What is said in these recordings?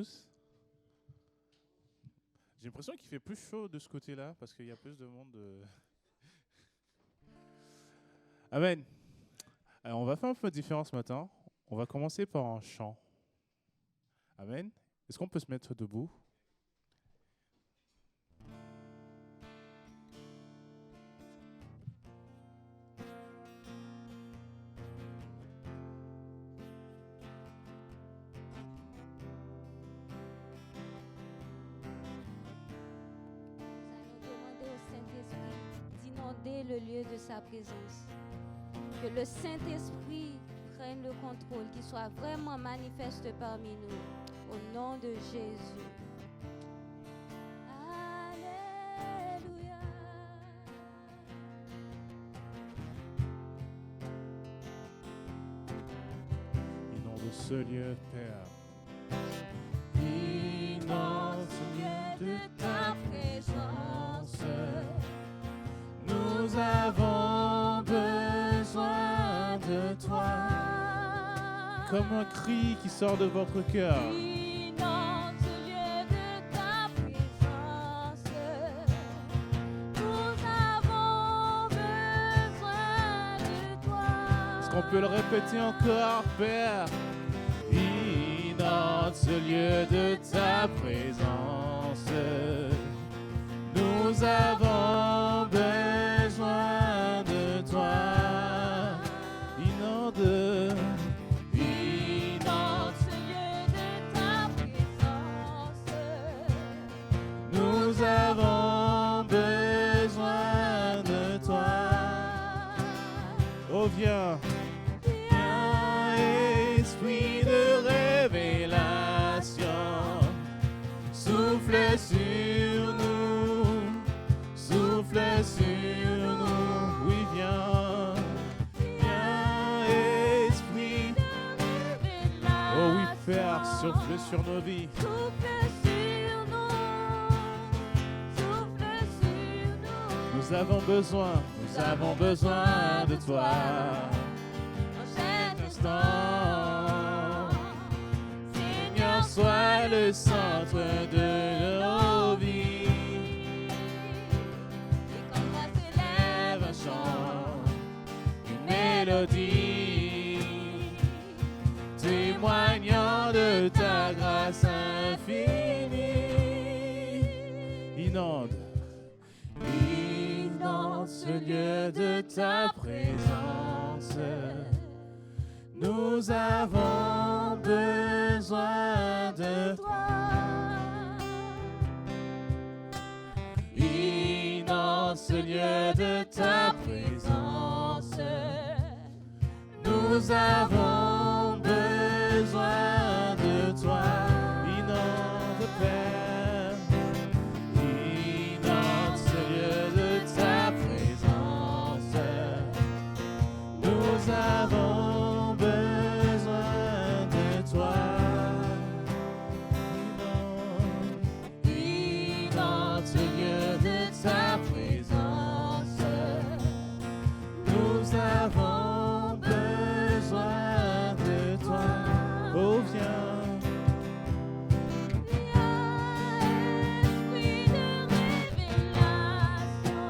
tous. J'ai l'impression qu'il fait plus chaud de ce côté-là parce qu'il y a plus de monde. Amen. Alors, on va faire un peu différent ce matin. On va commencer par un chant. Amen. Est-ce qu'on peut se mettre debout? Le lieu de sa présence. Que le Saint-Esprit prenne le contrôle, qu'il soit vraiment manifeste parmi nous. Au nom de Jésus. Alléluia. Inonde ce lieu, Père. Inonde ce lieu de ta présence. Nous avons besoin de toi. Comme un cri qui sort de votre cœur. Inonde ce lieu de ta présence. Nous avons besoin de toi. Est-ce qu'on peut le répéter encore, Père? Inonde ce lieu de ta présence. Nous avons besoin de toi. Inonde ce lieu de ta présence. Nous avons besoin de toi. Oh, viens. Viens, esprit de révélation. Souffle sur nous. Souffle sur nous. Oui, viens. Viens, esprit de révélation. Oh oui, Père, souffle sur nos vies. Souffle sur nous. Souffle sur nous. Nous avons besoin de toi. En cet Instant, Seigneur, sois le centre de nos vies. Et quand moi s'élève Lève un chant, une mélodie, témoignant de ta grâce infinie. Inonde ce lieu de ta présence. Nous avons besoin de toi. Inonde ce lieu de ta présence. Nous avons besoin de toi. Inonde, Père. Inonde ce lieu de ta présence. Nous avons besoin de toi. Inonde ce lieu de ta présence. Nous avons besoin de toi. Oh, viens. esprit de révélation.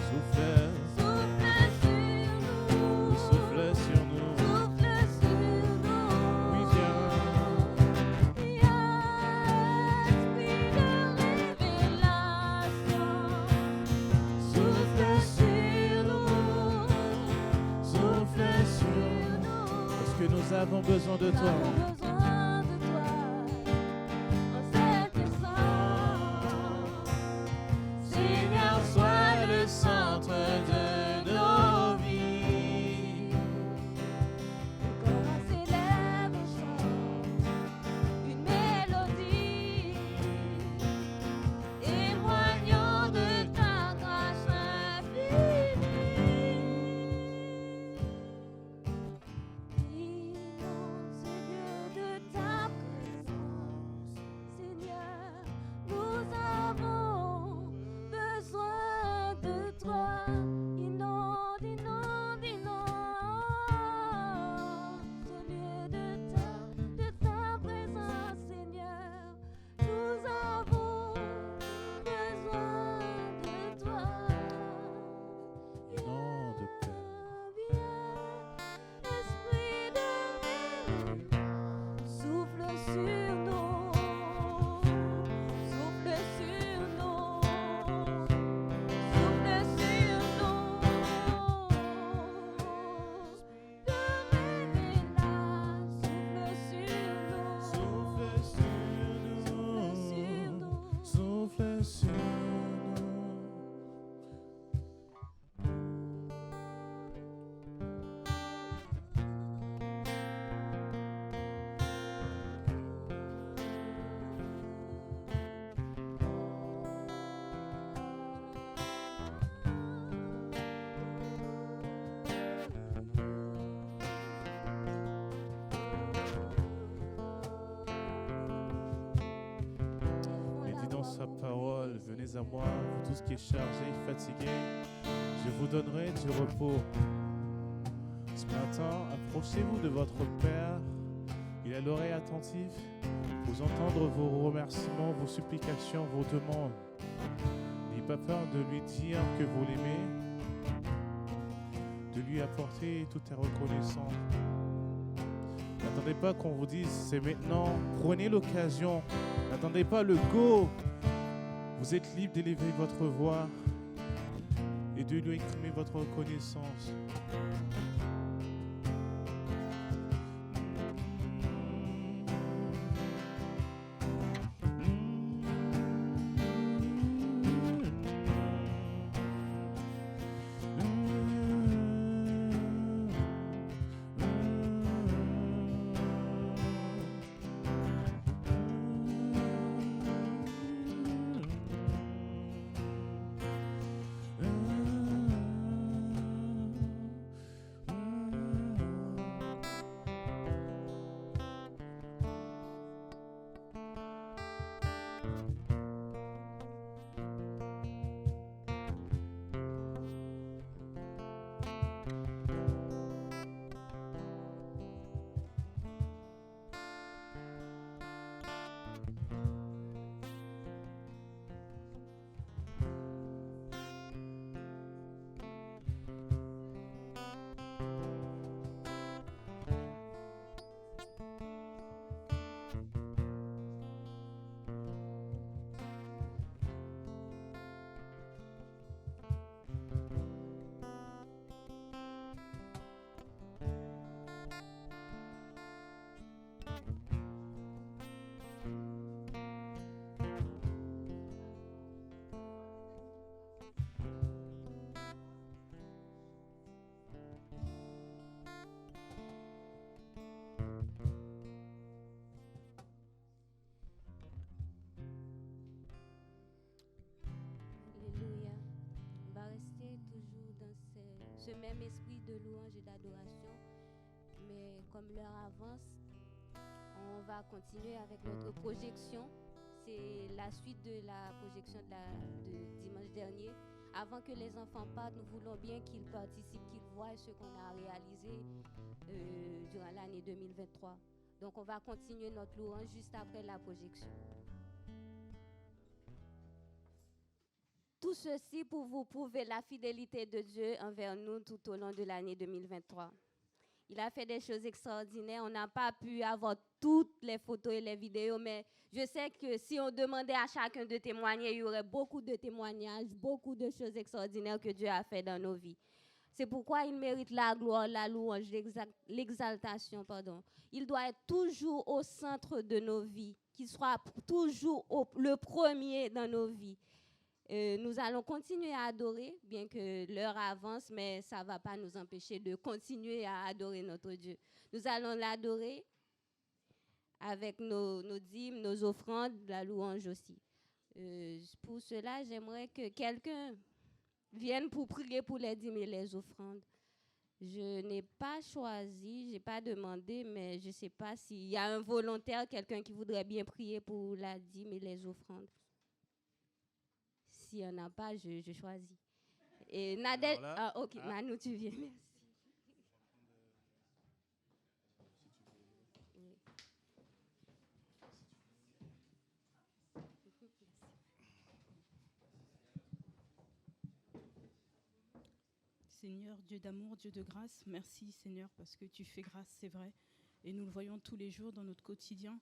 Souffle Souffle sur nous. sur nous. Souffle sur nous. Oui, viens. Esprit de révélation. Souffle sur nous. Souffle sur nous. Parce que nous avons besoin de Nous toi. avons besoin de toi. En cet instant. Seigneur, sois le centre de nos vies. Quand on s'élève au chant, une mélodie témoignant de ta grâce infinie. Inonde ce lieu de parole, venez à moi, vous tous qui êtes chargés, fatigués, je vous donnerai du repos. Ce matin, approchez-vous de votre Père, il a l'oreille attentive pour entendre vos remerciements, vos supplications, vos demandes. N'ayez pas peur de lui dire que vous l'aimez, de lui apporter toute la reconnaissance. N'attendez pas qu'on vous dise c'est maintenant, prenez l'occasion. N'attendez pas le go. Vous êtes libre d'élever votre voix et de lui exprimer votre reconnaissance. Alléluia. On va rester toujours dans ce même esprit de louange et d'adoration. Mais comme l'heure avance, on va continuer avec notre projection. C'est la suite de la projection de dimanche dernier. Avant que les enfants partent, nous voulons bien qu'ils participent, qu'ils voient ce qu'on a réalisé durant l'année 2023. Donc on va continuer notre louange juste après la projection. Tout ceci pour vous prouver la fidélité de Dieu envers nous tout au long de l'année 2023. Il a fait des choses extraordinaires. On n'a pas pu avoir toutes les photos et les vidéos, mais je sais que si on demandait à chacun de témoigner, il y aurait beaucoup de témoignages, beaucoup de choses extraordinaires que Dieu a fait dans nos vies. C'est pourquoi il mérite la gloire, la louange, l'exaltation, pardon. Il doit être toujours au centre de nos vies, qu'il soit toujours le premier dans nos vies. Nous allons continuer à adorer, bien que l'heure avance, mais ça ne va pas nous empêcher de continuer à adorer notre Dieu. Nous allons l'adorer avec nos dîmes, nos offrandes, la louange aussi. Pour cela, j'aimerais que quelqu'un vienne pour prier pour les dîmes et les offrandes. Je n'ai pas choisi, je n'ai pas demandé, mais je ne sais pas s'il y a un volontaire, quelqu'un qui voudrait bien prier pour la dîme et les offrandes. S'il n'y en a pas, je choisis. Et Nadège, ok, Manu, tu viens, merci. Seigneur, Dieu d'amour, Dieu de grâce, merci Seigneur parce que tu fais grâce, c'est vrai. Et nous le voyons tous les jours dans notre quotidien.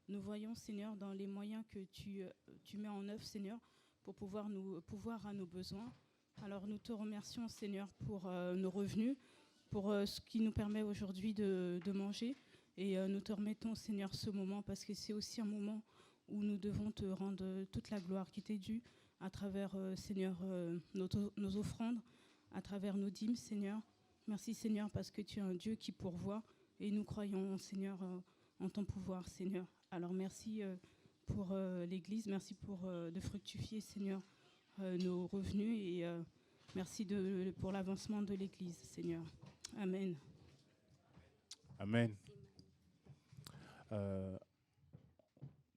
Nous voyons Seigneur dans les moyens que tu mets en œuvre Seigneur pour pouvoir à nos besoins. Alors nous te remercions Seigneur pour nos revenus, pour ce qui nous permet aujourd'hui de manger. Et nous te remettons Seigneur ce moment parce que c'est aussi un moment où nous devons te rendre toute la gloire qui t'est due à travers Seigneur nos offrandes, à travers nos dîmes, Seigneur. Merci, Seigneur, parce que tu es un Dieu qui pourvoit et nous croyons, Seigneur, en ton pouvoir, Seigneur. Alors, merci pour l'Église, merci pour de fructifier, Seigneur, nos revenus et merci pour l'avancement de l'Église, Seigneur. Amen. Amen.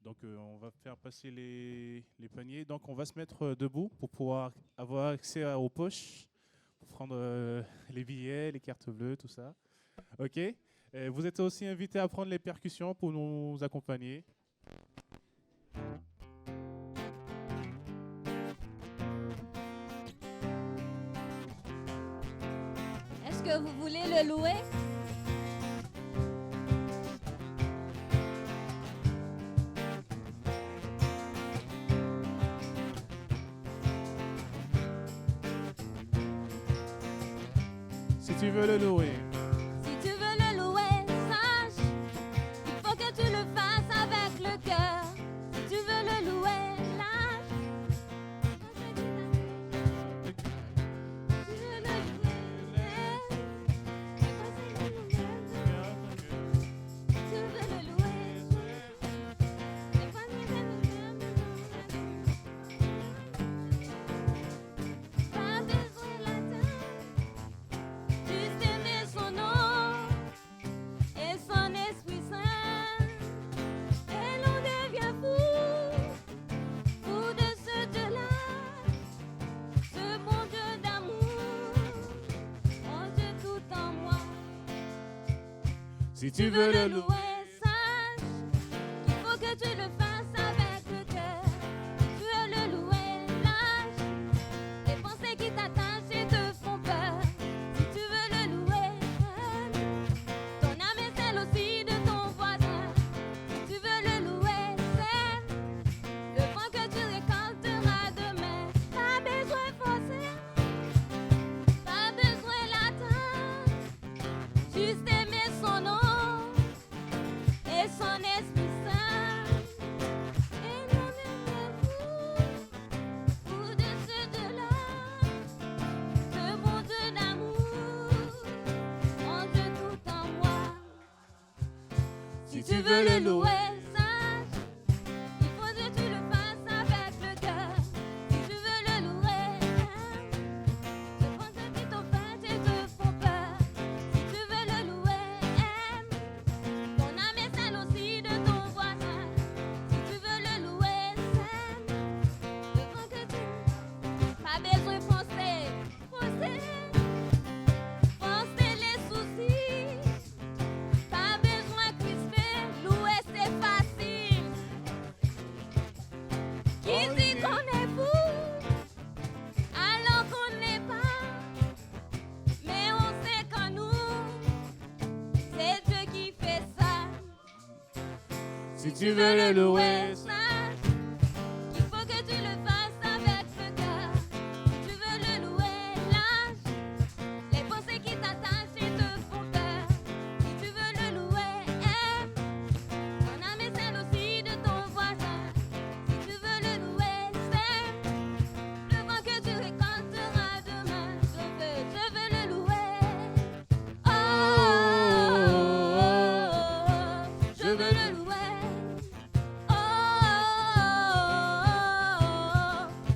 Donc on va faire passer les paniers. Donc on va se mettre debout pour pouvoir avoir accès aux poches, pour prendre les billets, les cartes bleues, tout ça. Ok. Vous êtes aussi invités à prendre les percussions pour nous accompagner. Est-ce que vous voulez le louer? Si tu veux le louer. Si tu veux le louer, sache, il faut que tu le fasses avec le cœur. Si tu veux le louer, lâche. Si tu veux le louer, si tu veux le louer, pas besoin d'attendre. Juste aimer son nom et son Esprit Saint, et l'on devient fou, fou de ce Dieu-là, ce bon Dieu d'amour, mon Dieu tout en moi. Si tu veux le louer. Sache qu'il faut que tu le fasses avec le cœur. Si tu veux le louer, lâche les pensées qui t'attachent et te font peur. Si tu veux le louer, ton âme est celle aussi de ton voisin. Si tu veux le louer, c'est le vent que tu récolteras demain. Pas besoin de forcer, pas besoin d'attendre. Juste aimer son nom et son Esprit Saint, et l'on devient fou de ce Dieu-là, ce bon Dieu d'amour, mon Dieu tout en moi. Si tu veux le louer, sache, il faut que tu le fasses avec le cœur. Si tu veux le louer, les pensées qui t'offensent et te font peur. Si tu veux le louer, aime. Ton âme est celle aussi de ton voisin. Si tu veux le louer, sème. Le vent que tu... Pas besoin de penser, penser les soucis. Pas besoin de crisper, louer c'est facile. Qui dit qu'on est fou, alors qu'on n'est pas. Mais on sait qu'en nous, c'est Dieu qui fait ça. Si tu veux le louer. Sache qu'il faut que tu le fasses avec le cœur. Si tu veux le louer, lâche les pensées qui t'attachent et te font peur. Si tu veux le louer, aime. Ton âme est celle aussi de ton voisin. Si tu veux le louer, sème. Le vent que tu récolteras demain. Je veux le louer. Oh, je veux le louer. Oh,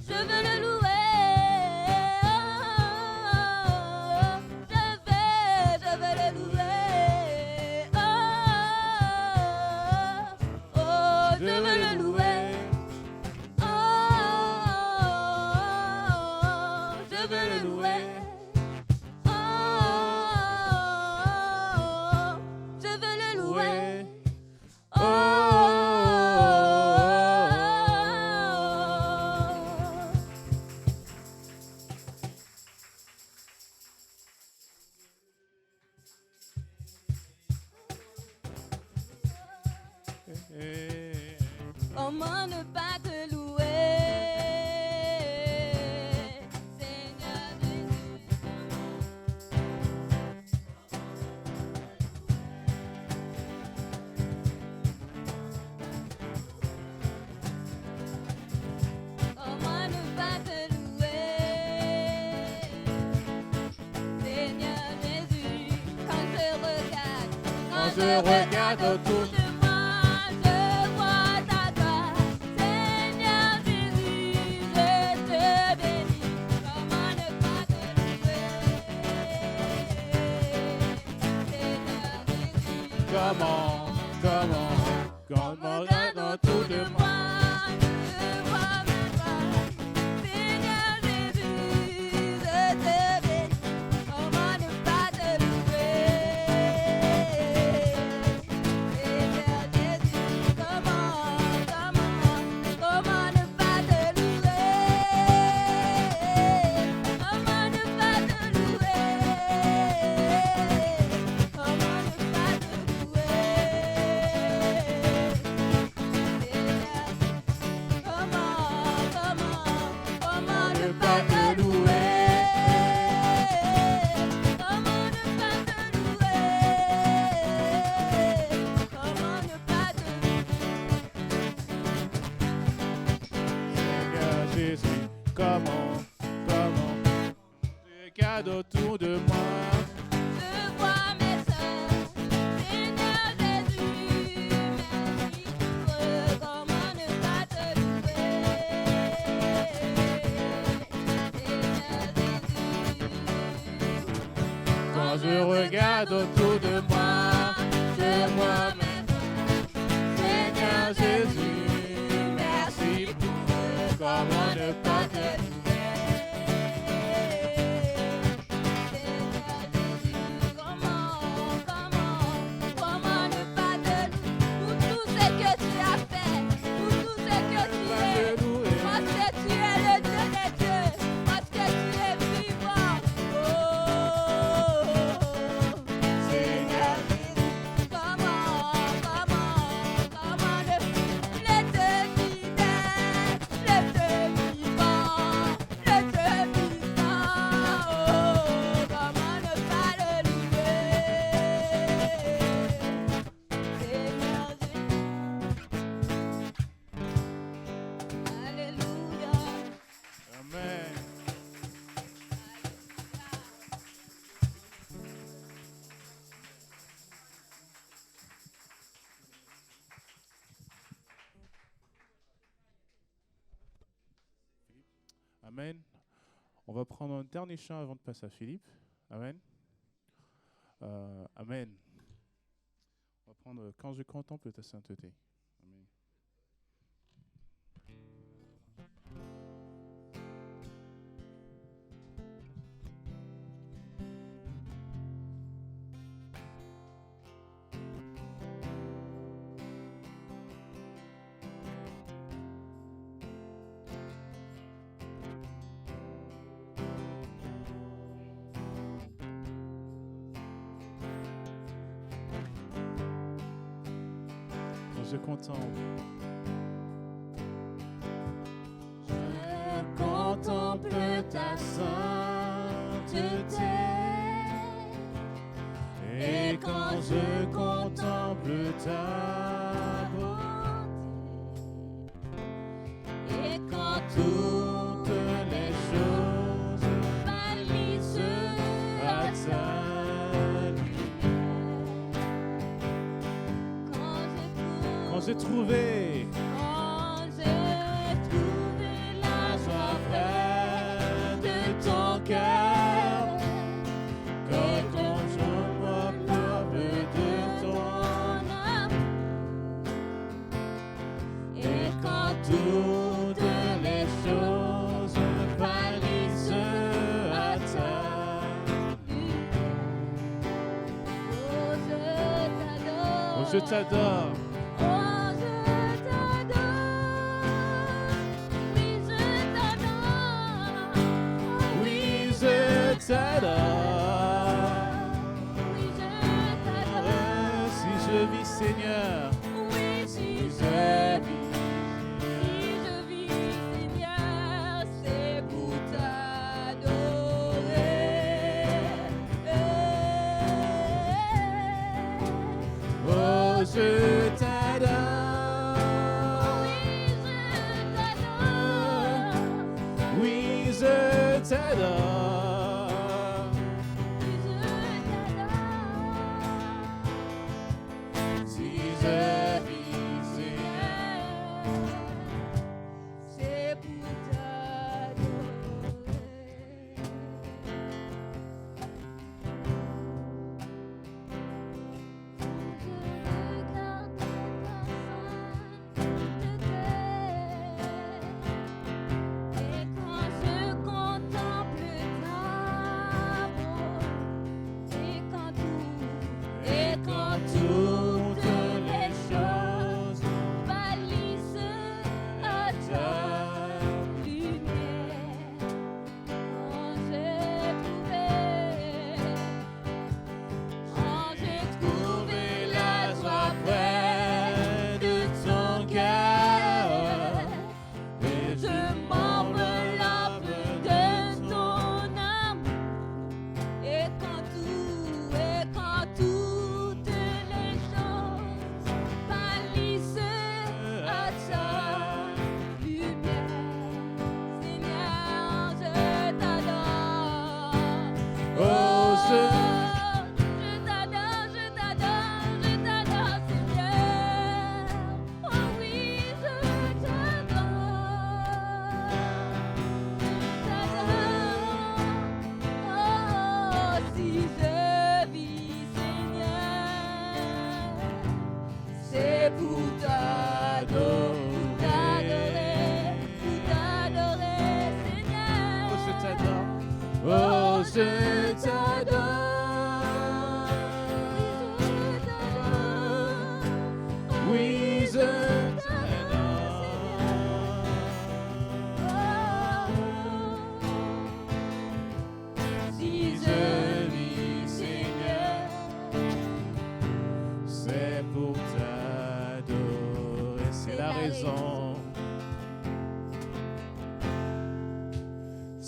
je veux le louer. Je veux le louer. Je veux le louer. Je veux le louer. Je veux le louer. Comment ne pas te louer, Seigneur Jésus? Comment ne pas te louer, Seigneur Jésus? Quand je regarde autour de moi, je vois ta gloire. Seigneur Jésus, je te bénis. Comment ne pas te louer, Seigneur Jésus? Comment regarde autour de comment tu regardes autour de moi. Je vois mes sœurs, Seigneur Jésus, merci pour eux, comment ne pas te louer. Seigneur Jésus, Quand je regarde autour de moi, je vois mes Seigneur Jésus, merci pour eux, comment ne pas te louer. Comment ne pas te pour tout ce que tu as fait, pour tout ce que tu es, parce que tu es le Dieu des dieux, parce que tu es vivant. Oh, Seigneur Jésus, comment ne le Dieu fidèle, le Dieu vivant, le Dieu puissant. Oh, comment ne pas le louer. Seigneur Jésus. Alléluia. Amen. Amen. On va prendre un dernier chant avant de passer à Philippe. Amen. Amen. On va prendre Quand je contemple ta sainteté. Amen. Quand je contemple. Je contemple ta sainteté. Et quand je contemple ta beauté, et quand toutes les choses pâlissent à ta lumière, quand j'ai trouvé la joie vraie de ton cœur, quand je m'observe de ton amour, et quand toutes les choses pâlissent à ta lumière. Oh, je t'adore. Si je vis, Seigneur, Oui, si je vis, Seigneur, c'est pour t'adorer. oh, je t'adore. Oui, je t'adore. Oui, je t'adore. Si je vis, Seigneur, c'est pour t'adorer. Je regarde ta sainteté, et quand je contemple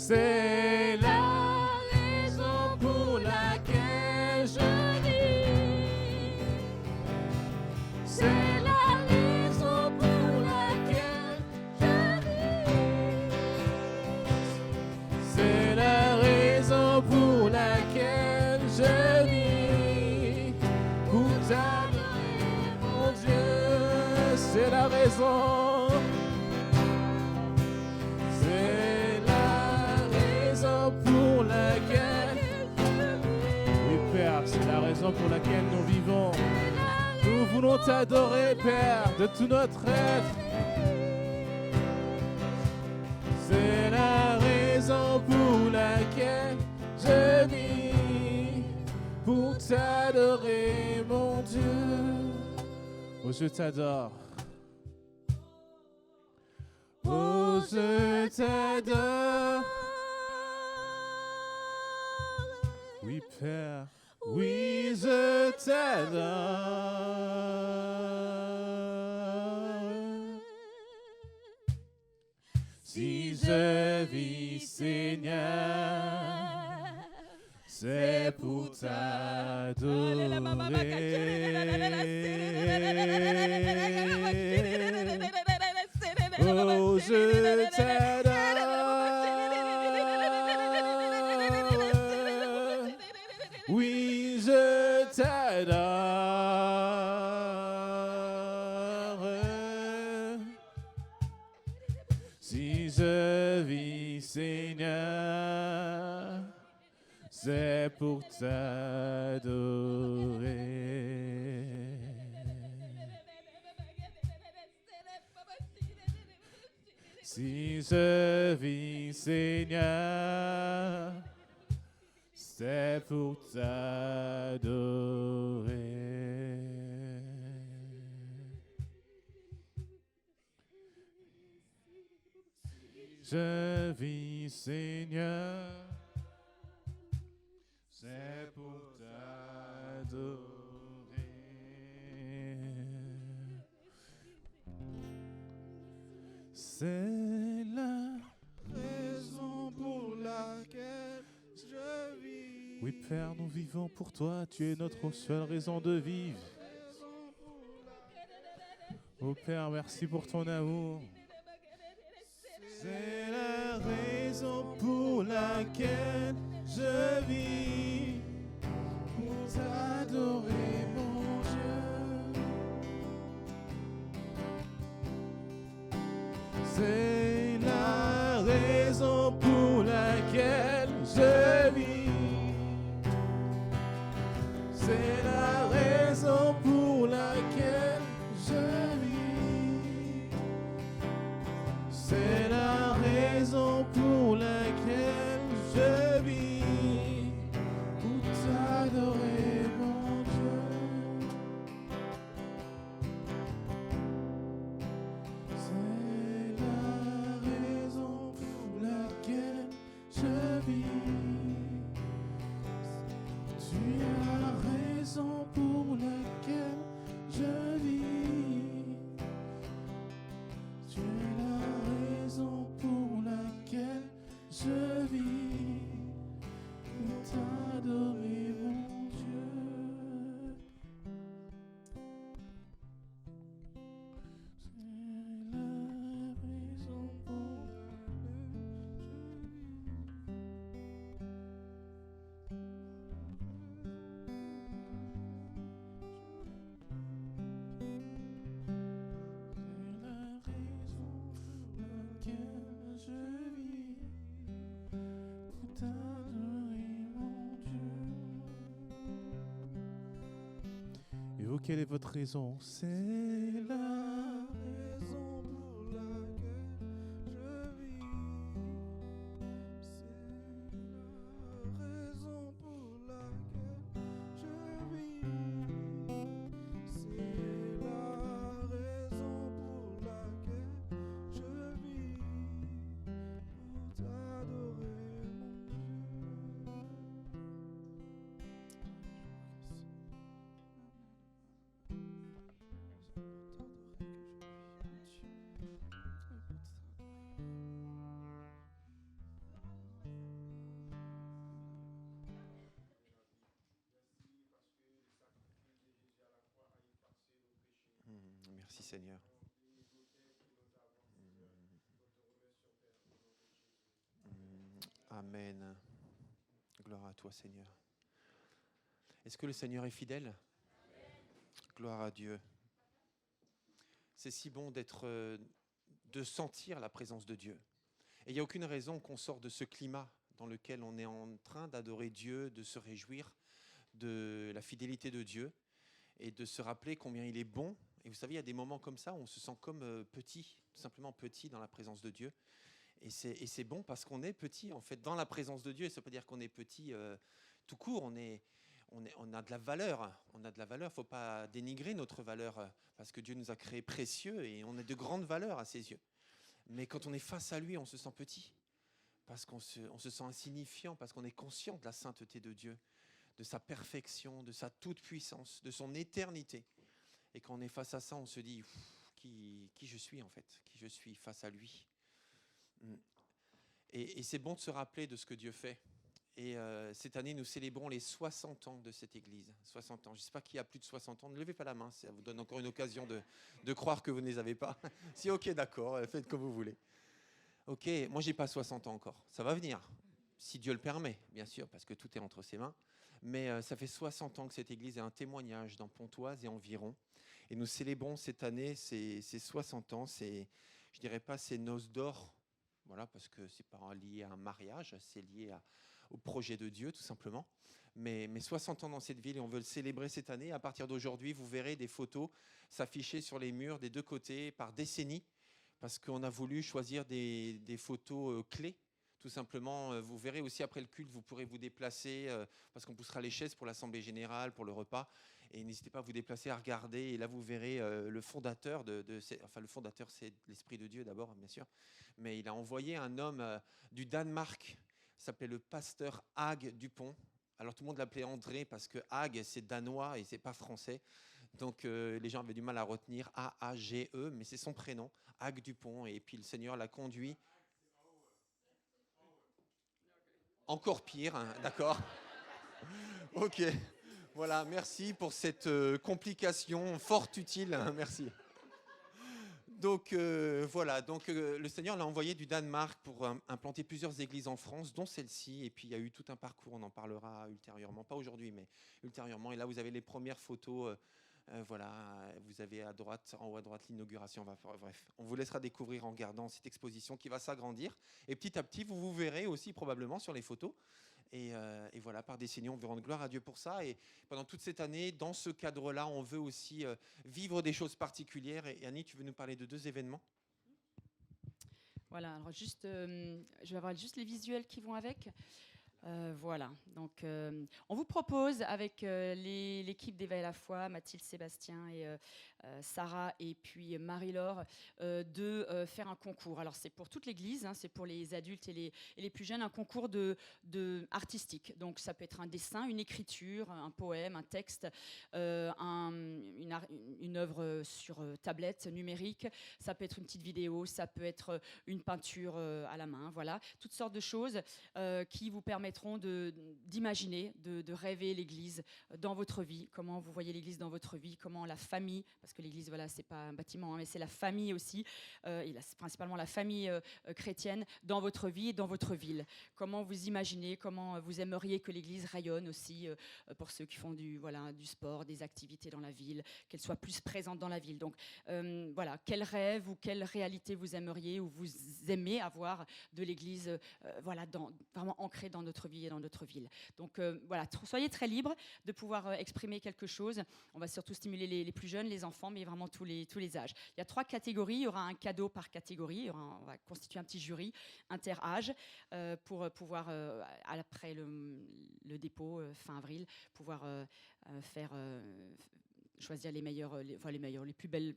C'est la raison pour laquelle je vis. C'est la raison pour laquelle je vis. C'est la raison pour laquelle je vis. Pour t'adorer, mon Dieu, c'est la raison. C'est la raison pour laquelle nous vivons. Nous voulons t'adorer, Père, de tout notre être. C'est la raison pour laquelle je vis, pour t'adorer, mon Dieu. Oh, je t'adore. Oh, je t'adore. Oui, Père. Oui, je t'adore. Si je vis, Seigneur, c'est pour t'adorer. Oh, je t'adore. Oui, je t'adore. Si je vis, Seigneur, c'est pour t'adorer. Si je vis, Seigneur, c'est pour t'adorer. Je vis, Seigneur, c'est pour t'adorer. C'est la raison pour laquelle je vis. Oui, Père, nous vivons pour toi. Tu es notre seule raison de vivre. Oh Père, merci pour ton amour. C'est la raison pour laquelle je vis, pour t'adorer, mon Dieu. C'est la raison pour laquelle je vis. C'est la raison pour laquelle je vis. C'est la raison pour laquelle je vis. Pour t'adorer, mon Dieu. C'est la raison pour laquelle je vis. Tu as la raison pour laquelle je vis. Tu es la raison pour laquelle je vis. Pour t'adorer, mon Dieu. C'est la raison pour quelle est votre raison? C'est la raison pour laquelle je vis. C'est la raison pour laquelle je vis. C'est la raison pour laquelle je vis. Pour t'adorer, mon Dieu. C'est pour t'adorer que je Merci Seigneur. Amen. Gloire à toi Seigneur. Est-ce que le Seigneur est fidèle? Gloire à Dieu. C'est si bon de sentir la présence de Dieu. Et il n'y a aucune raison qu'on sorte de ce climat dans lequel on est en train d'adorer Dieu, de se réjouir de la fidélité de Dieu et de se rappeler combien il est bon. Et vous savez, il y a des moments comme ça où on se sent comme petit, tout simplement petit dans la présence de Dieu. Et c'est bon parce qu'on est petit, en fait, dans la présence de Dieu. Et ça ne veut pas dire qu'on est petit tout court, on a de la valeur. On a de la valeur, il ne faut pas dénigrer notre valeur parce que Dieu nous a créés précieux et on a de grandes valeurs à ses yeux. Mais quand on est face à lui, on se sent petit parce qu'on se sent insignifiant, parce qu'on est conscient de la sainteté de Dieu, de sa perfection, de sa toute-puissance, de son éternité. Et quand on est face à ça, on se dit qui je suis en fait, qui je suis face à lui. Et c'est bon de se rappeler de ce que Dieu fait. Et cette année, nous célébrons les 60 ans de cette église. 60 ans. Je ne sais pas qui a plus de 60 ans. Ne levez pas la main, ça vous donne encore une occasion de croire que vous ne les avez pas. Si, ok, d'accord, faites comme vous voulez. Ok, moi, je n'ai pas 60 ans encore. Ça va venir, si Dieu le permet, bien sûr, parce que tout est entre ses mains. Mais ça fait 60 ans que cette église est un témoignage dans Pontoise et environ. Et nous célébrons cette année ces 60 ans. Je ne dirais pas ces noces d'or, voilà, parce que ce n'est pas lié à un mariage, c'est lié au projet de Dieu, tout simplement. Mais 60 ans dans cette ville et on veut le célébrer cette année. À partir d'aujourd'hui, vous verrez des photos s'afficher sur les murs des deux côtés par décennies, parce qu'on a voulu choisir des photos clés. Tout simplement, vous verrez aussi après le culte, vous pourrez vous déplacer parce qu'on poussera les chaises pour l'assemblée générale, pour le repas. Et n'hésitez pas à vous déplacer, à regarder. Et là, vous verrez le fondateur enfin, le fondateur, c'est l'Esprit de Dieu d'abord, bien sûr. Mais il a envoyé un homme du Danemark, s'appelait le pasteur Hage Dupont. Alors, tout le monde l'appelait André parce que Hage, c'est danois et c'est pas français. Donc, les gens avaient du mal à retenir A-A-G-E, mais c'est son prénom, Hage Dupont. Et puis, le Seigneur l'a conduit. Encore pire, hein, d'accord. Ok, voilà, merci pour cette complication fort utile, hein, merci. Donc voilà, le Seigneur l'a envoyé du Danemark pour implanter plusieurs églises en France, dont celle-ci. Et puis il y a eu tout un parcours, on en parlera ultérieurement, pas aujourd'hui, mais ultérieurement. Et là, vous avez les premières photos. Voilà, vous avez à droite, en haut à droite, l'inauguration. Bref, on vous laissera découvrir en regardant cette exposition qui va s'agrandir. Et petit à petit, vous verrez aussi probablement sur les photos. Et voilà, par décennie, on veut rendre gloire à Dieu pour ça. Et pendant toute cette année, dans ce cadre-là, on veut aussi vivre des choses particulières. Et Annie, tu veux nous parler de 2 événements? Voilà, alors juste, je vais avoir juste les visuels qui vont avec. Voilà, donc on vous propose avec l'équipe d'Éveil à la foi, Mathilde, Sébastien et Sarah et puis Marie-Laure, de faire un concours. Alors c'est pour toute l'église, hein, c'est pour les adultes et les plus jeunes, un concours artistique. Donc ça peut être un dessin, une écriture, un poème, un texte, une œuvre sur tablette numérique, ça peut être une petite vidéo, ça peut être une peinture à la main, voilà, toutes sortes de choses qui vous permettent d'imaginer, de rêver l'Église dans votre vie, comment vous voyez l'Église dans votre vie, comment la famille, parce que l'Église, voilà, c'est pas un bâtiment, hein, mais c'est la famille aussi, et principalement la famille chrétienne dans votre vie et dans votre ville. Comment vous imaginez, comment vous aimeriez que l'Église rayonne aussi pour ceux qui font du sport, des activités dans la ville, qu'elle soit plus présente dans la ville. Donc voilà, quel rêve ou quelle réalité vous aimeriez ou vous aimez avoir de l'Église, voilà, vraiment ancrée dans notre vie et dans notre ville. Donc voilà, soyez très libres de pouvoir exprimer quelque chose. On va surtout stimuler les plus jeunes, les enfants, mais vraiment tous les âges. Il y a 3 catégories, il y aura un cadeau par catégorie, on va constituer un petit jury inter-âge pour pouvoir, après le dépôt, fin avril, pouvoir choisir les plus belles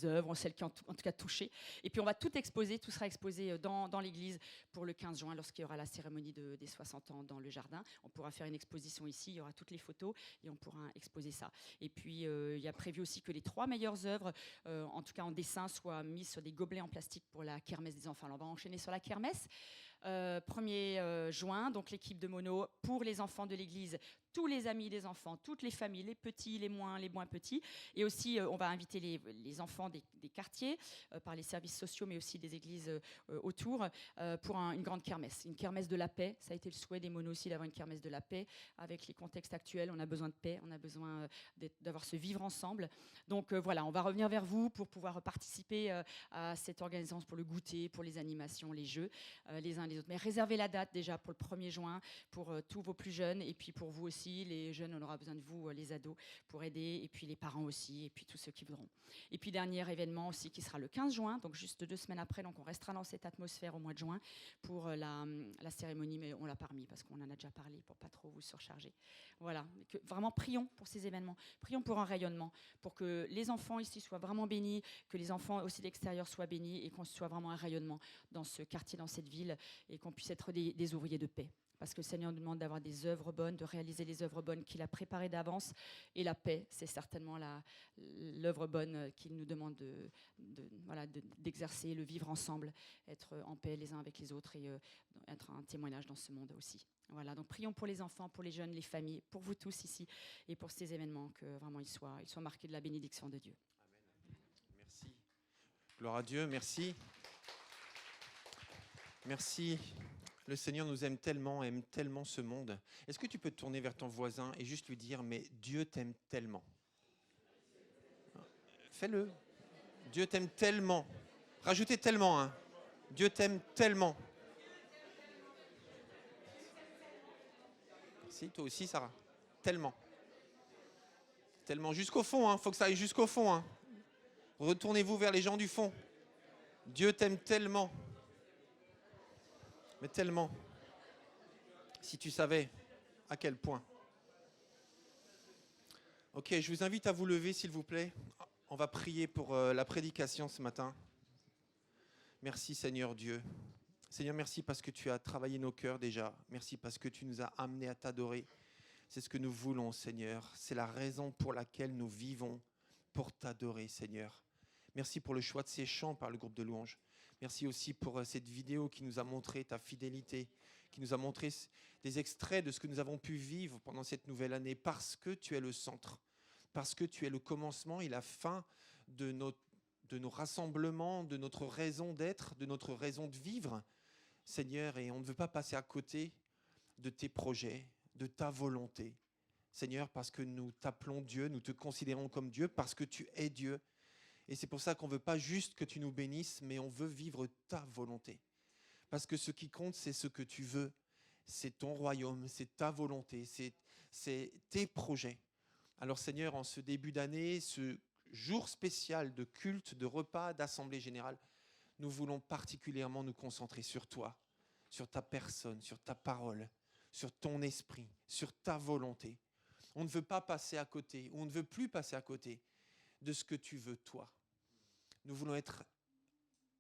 œuvres, celles qui ont en tout cas touché. Et puis on va tout exposer, tout sera exposé dans l'église pour le 15 juin, lorsqu'il y aura la cérémonie des 60 ans dans le jardin. On pourra faire une exposition ici, il y aura toutes les photos et on pourra exposer ça. Et puis il y a prévu aussi que les 3 meilleures œuvres, en tout cas en dessin, soient mises sur des gobelets en plastique pour la kermesse des enfants. Alors on va enchaîner sur la kermesse. 1er juin, donc l'équipe de Mono, pour les enfants de l'église, tous les amis des enfants, toutes les familles, les petits, les moins petits. Et aussi, on va inviter les enfants des quartiers par les services sociaux, mais aussi des églises autour, pour une grande kermesse. Une kermesse de la paix. Ça a été le souhait des monos aussi, d'avoir une kermesse de la paix. Avec les contextes actuels, on a besoin de paix, on a besoin d'avoir ce vivre ensemble. Donc voilà, on va revenir vers vous pour pouvoir participer à cette organisation, pour le goûter, pour les animations, les jeux, les uns les autres. Mais réservez la date déjà pour le 1er juin, pour tous vos plus jeunes, et puis pour vous aussi, les jeunes, on aura besoin de vous, les ados, pour aider, et puis les parents aussi, et puis tous ceux qui voudront. Et puis dernier événement aussi qui sera le 15 juin, donc juste 2 semaines après, donc on restera dans cette atmosphère au mois de juin pour la cérémonie, mais on l'a pas remis parce qu'on en a déjà parlé pour pas trop vous surcharger. Voilà, vraiment prions pour ces événements, prions pour un rayonnement, pour que les enfants ici soient vraiment bénis, que les enfants aussi de l'extérieur soient bénis et qu'on soit vraiment un rayonnement dans ce quartier, dans cette ville, et qu'on puisse être des ouvriers de paix. Parce que le Seigneur nous demande d'avoir des œuvres bonnes, de réaliser les œuvres bonnes qu'il a préparées d'avance. Et la paix, c'est certainement l'œuvre bonne qu'il nous demande d'exercer, le vivre ensemble, être en paix les uns avec les autres et être un témoignage dans ce monde aussi. Voilà, donc prions pour les enfants, pour les jeunes, les familles, pour vous tous ici et pour ces événements, que vraiment ils soient marqués de la bénédiction de Dieu. Amen. Merci. Gloire à Dieu, merci. Merci. Le Seigneur nous aime tellement ce monde. Est-ce que tu peux te tourner vers ton voisin et juste lui dire, mais Dieu t'aime tellement. Fais-le. Dieu t'aime tellement. Rajoutez tellement, hein. Dieu t'aime tellement. Merci, toi aussi, Sarah. Tellement. Tellement. Jusqu'au fond, hein. Faut que ça aille jusqu'au fond, hein. Retournez-vous vers les gens du fond. Dieu t'aime tellement. Mais tellement. Si tu savais à quel point. Ok, je vous invite à vous lever, s'il vous plaît. On va prier pour la prédication ce matin. Merci, Seigneur Dieu. Seigneur, merci parce que tu as travaillé nos cœurs déjà. Merci parce que tu nous as amenés à t'adorer. C'est ce que nous voulons, Seigneur. C'est la raison pour laquelle nous vivons, pour t'adorer, Seigneur. Merci pour le choix de ces chants par le groupe de louanges. Merci aussi pour cette vidéo qui nous a montré ta fidélité, qui nous a montré des extraits de ce que nous avons pu vivre pendant cette nouvelle année, parce que tu es le centre, parce que tu es le commencement et la fin de nos rassemblements, de notre raison d'être, de notre raison de vivre, Seigneur, et on ne veut pas passer à côté de tes projets, de ta volonté. Seigneur, parce que nous t'appelons Dieu, nous te considérons comme Dieu, parce que tu es Dieu. Et c'est pour ça qu'on ne veut pas juste que tu nous bénisses, mais on veut vivre ta volonté. Parce que ce qui compte, c'est ce que tu veux. C'est ton royaume, c'est ta volonté, c'est tes projets. Alors Seigneur, en ce début d'année, ce jour spécial de culte, de repas, d'assemblée générale, nous voulons particulièrement nous concentrer sur toi, sur ta personne, sur ta parole, sur ton esprit, sur ta volonté. On ne veut pas passer à côté, on ne veut plus passer à côté de ce que tu veux, toi. Nous voulons être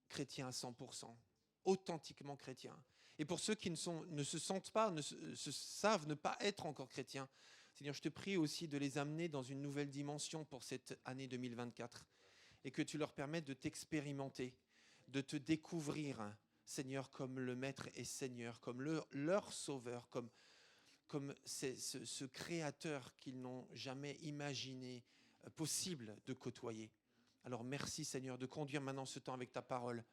chrétiens à 100%, authentiquement chrétiens. Et pour ceux qui ne se sentent pas, savent ne pas être encore chrétiens, Seigneur, je te prie aussi de les amener dans une nouvelle dimension pour cette année 2024 et que tu leur permettes de t'expérimenter, de te découvrir, Seigneur, comme le Maître et Seigneur, comme leur Sauveur, comme ce Créateur qu'ils n'ont jamais imaginé possible de côtoyer. Alors merci Seigneur de conduire maintenant ce temps avec ta parole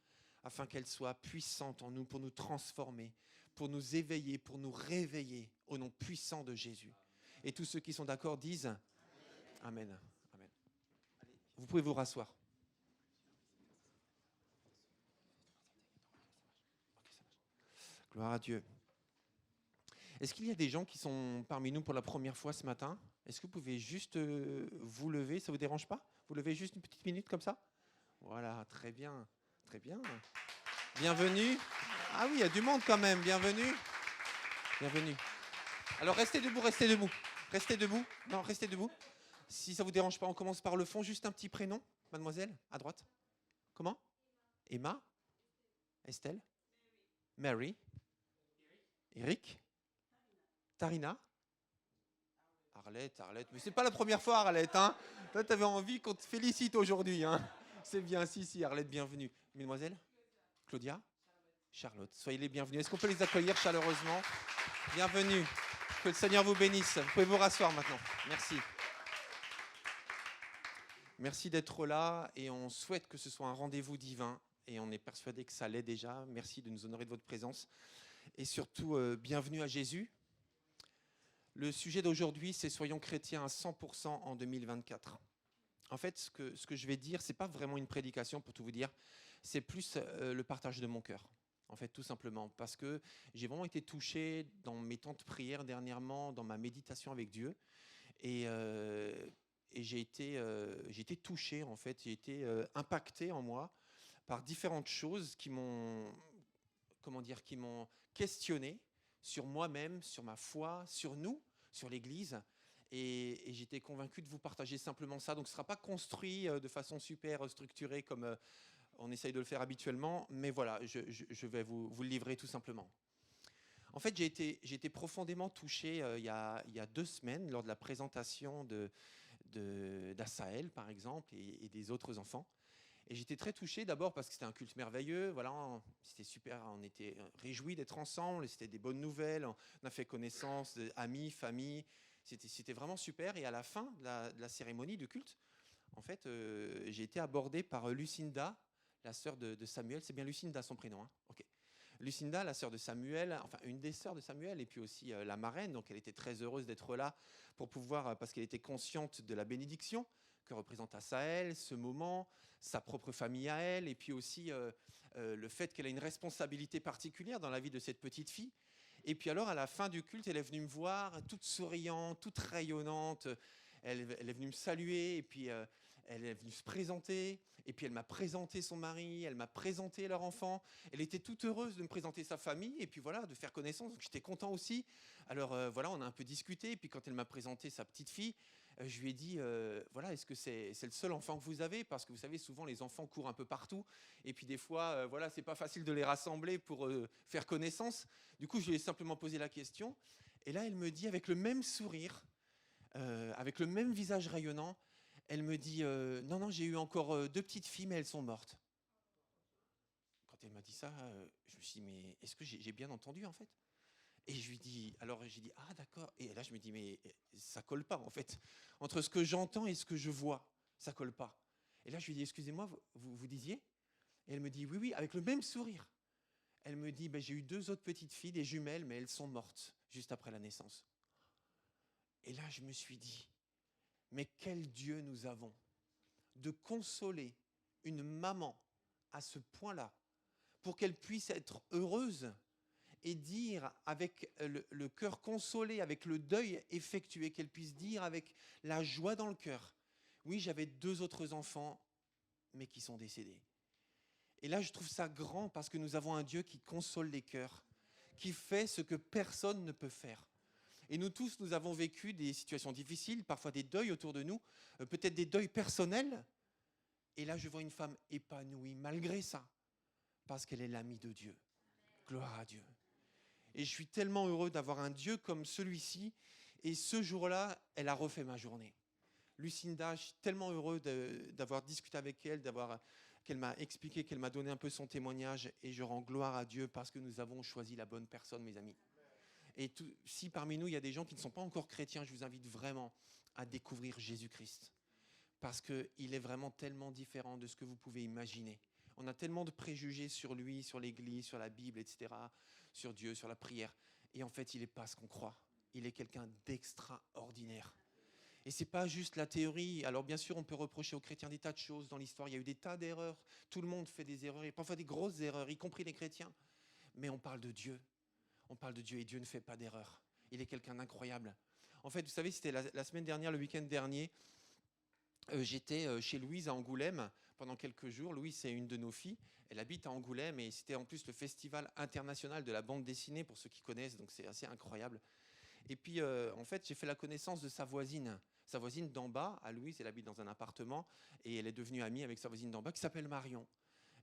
afin qu'elle soit puissante en nous pour nous transformer, pour nous éveiller, pour nous réveiller au nom puissant de Jésus. Et tous ceux qui sont d'accord disent Amen. Amen. Vous pouvez vous rasseoir. Gloire à Dieu. Est-ce qu'il y a des gens qui sont parmi nous pour la première fois ce matin ? Est-ce que vous pouvez juste vous lever ? Ça ne vous dérange pas ? Vous levez juste une petite minute comme ça ? Voilà, très bien, très bien. Bienvenue. Ah oui, il y a du monde quand même, bienvenue. Bienvenue. Alors restez debout, restez debout. Restez debout. Non, restez debout. Si ça ne vous dérange pas, on commence par le fond. Juste un petit prénom, mademoiselle, à droite. Comment ? Emma ? Estelle ? Mary ? Eric ? Tarina ? Arlette, mais c'est pas la première fois Arlette, hein. Toi t'avais envie qu'on te félicite aujourd'hui, hein. C'est bien, si, Arlette, bienvenue. Mesdemoiselles ? Claudia ? Charlotte, soyez les bienvenus. Est-ce qu'on peut les accueillir chaleureusement ? Bienvenue. Que le Seigneur vous bénisse. Vous pouvez vous rasseoir maintenant. Merci. Merci d'être là et on souhaite que ce soit un rendez-vous divin et on est persuadé que ça l'est déjà. Merci de nous honorer de votre présence et surtout, bienvenue à Jésus. Le sujet d'aujourd'hui, c'est soyons chrétiens à 100% en 2024. En fait, ce que je vais dire, ce n'est pas vraiment une prédication pour tout vous dire, c'est plus le partage de mon cœur. En fait, tout simplement, parce que j'ai vraiment été touché dans mes temps de prière dernièrement, dans ma méditation avec Dieu, et j'ai été touché, en fait, j'ai été impacté en moi par différentes choses qui m'ont questionné sur moi-même, sur ma foi, sur nous, sur l'Église, et j'étais convaincu de vous partager simplement ça. Donc, ce ne sera pas construit de façon super structurée comme on essaye de le faire habituellement, mais voilà, je vais vous le livrer tout simplement. En fait, j'ai été profondément touché il y a 2 semaines lors de la présentation d'Asaël, par exemple, et des autres enfants. Et j'étais très touché d'abord parce que c'était un culte merveilleux, voilà, c'était super, on était réjouis d'être ensemble, c'était des bonnes nouvelles, on a fait connaissance d'amis, famille, c'était vraiment super. Et à la fin de la cérémonie de culte, en fait, j'ai été abordé par Lucinda, la sœur de Samuel. C'est bien Lucinda son prénom, hein? Ok. Lucinda, la sœur de Samuel, enfin une des sœurs de Samuel, et puis aussi la marraine. Donc elle était très heureuse d'être là pour pouvoir, parce qu'elle était consciente de la bénédiction que représente Asaël, ce moment, sa propre famille à elle, et puis aussi le fait qu'elle a une responsabilité particulière dans la vie de cette petite fille. Et puis alors, à la fin du culte, elle est venue me voir, toute souriante, toute rayonnante. Elle est venue me saluer, et puis elle est venue se présenter, et puis elle m'a présenté son mari, elle m'a présenté leur enfant. Elle était toute heureuse de me présenter sa famille, et puis voilà, de faire connaissance. Donc j'étais content aussi. Alors voilà, on a un peu discuté, et puis quand elle m'a présenté sa petite fille, je lui ai dit, voilà, est-ce que c'est le seul enfant que vous avez? Parce que vous savez, souvent les enfants courent un peu partout, et puis des fois, voilà, c'est pas facile de les rassembler pour faire connaissance. Du coup, je lui ai simplement posé la question, et là, elle me dit avec le même sourire, avec le même visage rayonnant, elle me dit non, non, j'ai eu encore 2 petites filles, mais elles sont mortes. Quand elle m'a dit ça, je me suis dit, mais est-ce que j'ai bien entendu en fait? Et je lui dis, alors j'ai dit, ah d'accord. Et là, je me dis, mais ça colle pas en fait. Entre ce que j'entends et ce que je vois, ça colle pas. Et là, je lui dis, excusez-moi, vous disiez? Et elle me dit, oui, oui, avec le même sourire. Elle me dit, ben, j'ai eu 2 autres petites filles, des jumelles, mais elles sont mortes juste après la naissance. Et là, je me suis dit, mais quel Dieu nous avons de consoler une maman à ce point-là pour qu'elle puisse être heureuse et dire avec le cœur consolé, avec le deuil effectué, qu'elle puisse dire avec la joie dans le cœur, oui, j'avais 2 autres enfants, mais qui sont décédés. Et là, je trouve ça grand parce que nous avons un Dieu qui console les cœurs, qui fait ce que personne ne peut faire. Et nous tous, nous avons vécu des situations difficiles, parfois des deuils autour de nous, peut-être des deuils personnels. Et là, je vois une femme épanouie malgré ça, parce qu'elle est l'amie de Dieu. Gloire à Dieu. Et je suis tellement heureux d'avoir un Dieu comme celui-ci. Et ce jour-là, elle a refait ma journée. Lucinda, je suis tellement heureux d'avoir discuté avec elle, qu'elle m'a expliqué, qu'elle m'a donné un peu son témoignage. Et je rends gloire à Dieu parce que nous avons choisi la bonne personne, mes amis. Et si parmi nous, il y a des gens qui ne sont pas encore chrétiens, je vous invite vraiment à découvrir Jésus-Christ. Parce qu'il est vraiment tellement différent de ce que vous pouvez imaginer. On a tellement de préjugés sur lui, sur l'Église, sur la Bible, etc., sur Dieu, sur la prière. Et en fait, il n'est pas ce qu'on croit. Il est quelqu'un d'extraordinaire. Et ce n'est pas juste la théorie. Alors bien sûr, on peut reprocher aux chrétiens des tas de choses dans l'histoire. Il y a eu des tas d'erreurs. Tout le monde fait des erreurs, et parfois des grosses erreurs, y compris les chrétiens. Mais on parle de Dieu. On parle de Dieu et Dieu ne fait pas d'erreur. Il est quelqu'un d'incroyable. En fait, vous savez, c'était la semaine dernière, le week-end dernier, j'étais chez Louise à Angoulême pendant quelques jours. Louise, c'est une de nos filles. Elle habite à Angoulême et c'était en plus le festival international de la bande dessinée, pour ceux qui connaissent, donc c'est assez incroyable. Et puis, en fait, j'ai fait la connaissance de sa voisine d'en bas. À Louise, elle habite dans un appartement et elle est devenue amie avec sa voisine d'en bas qui s'appelle Marion.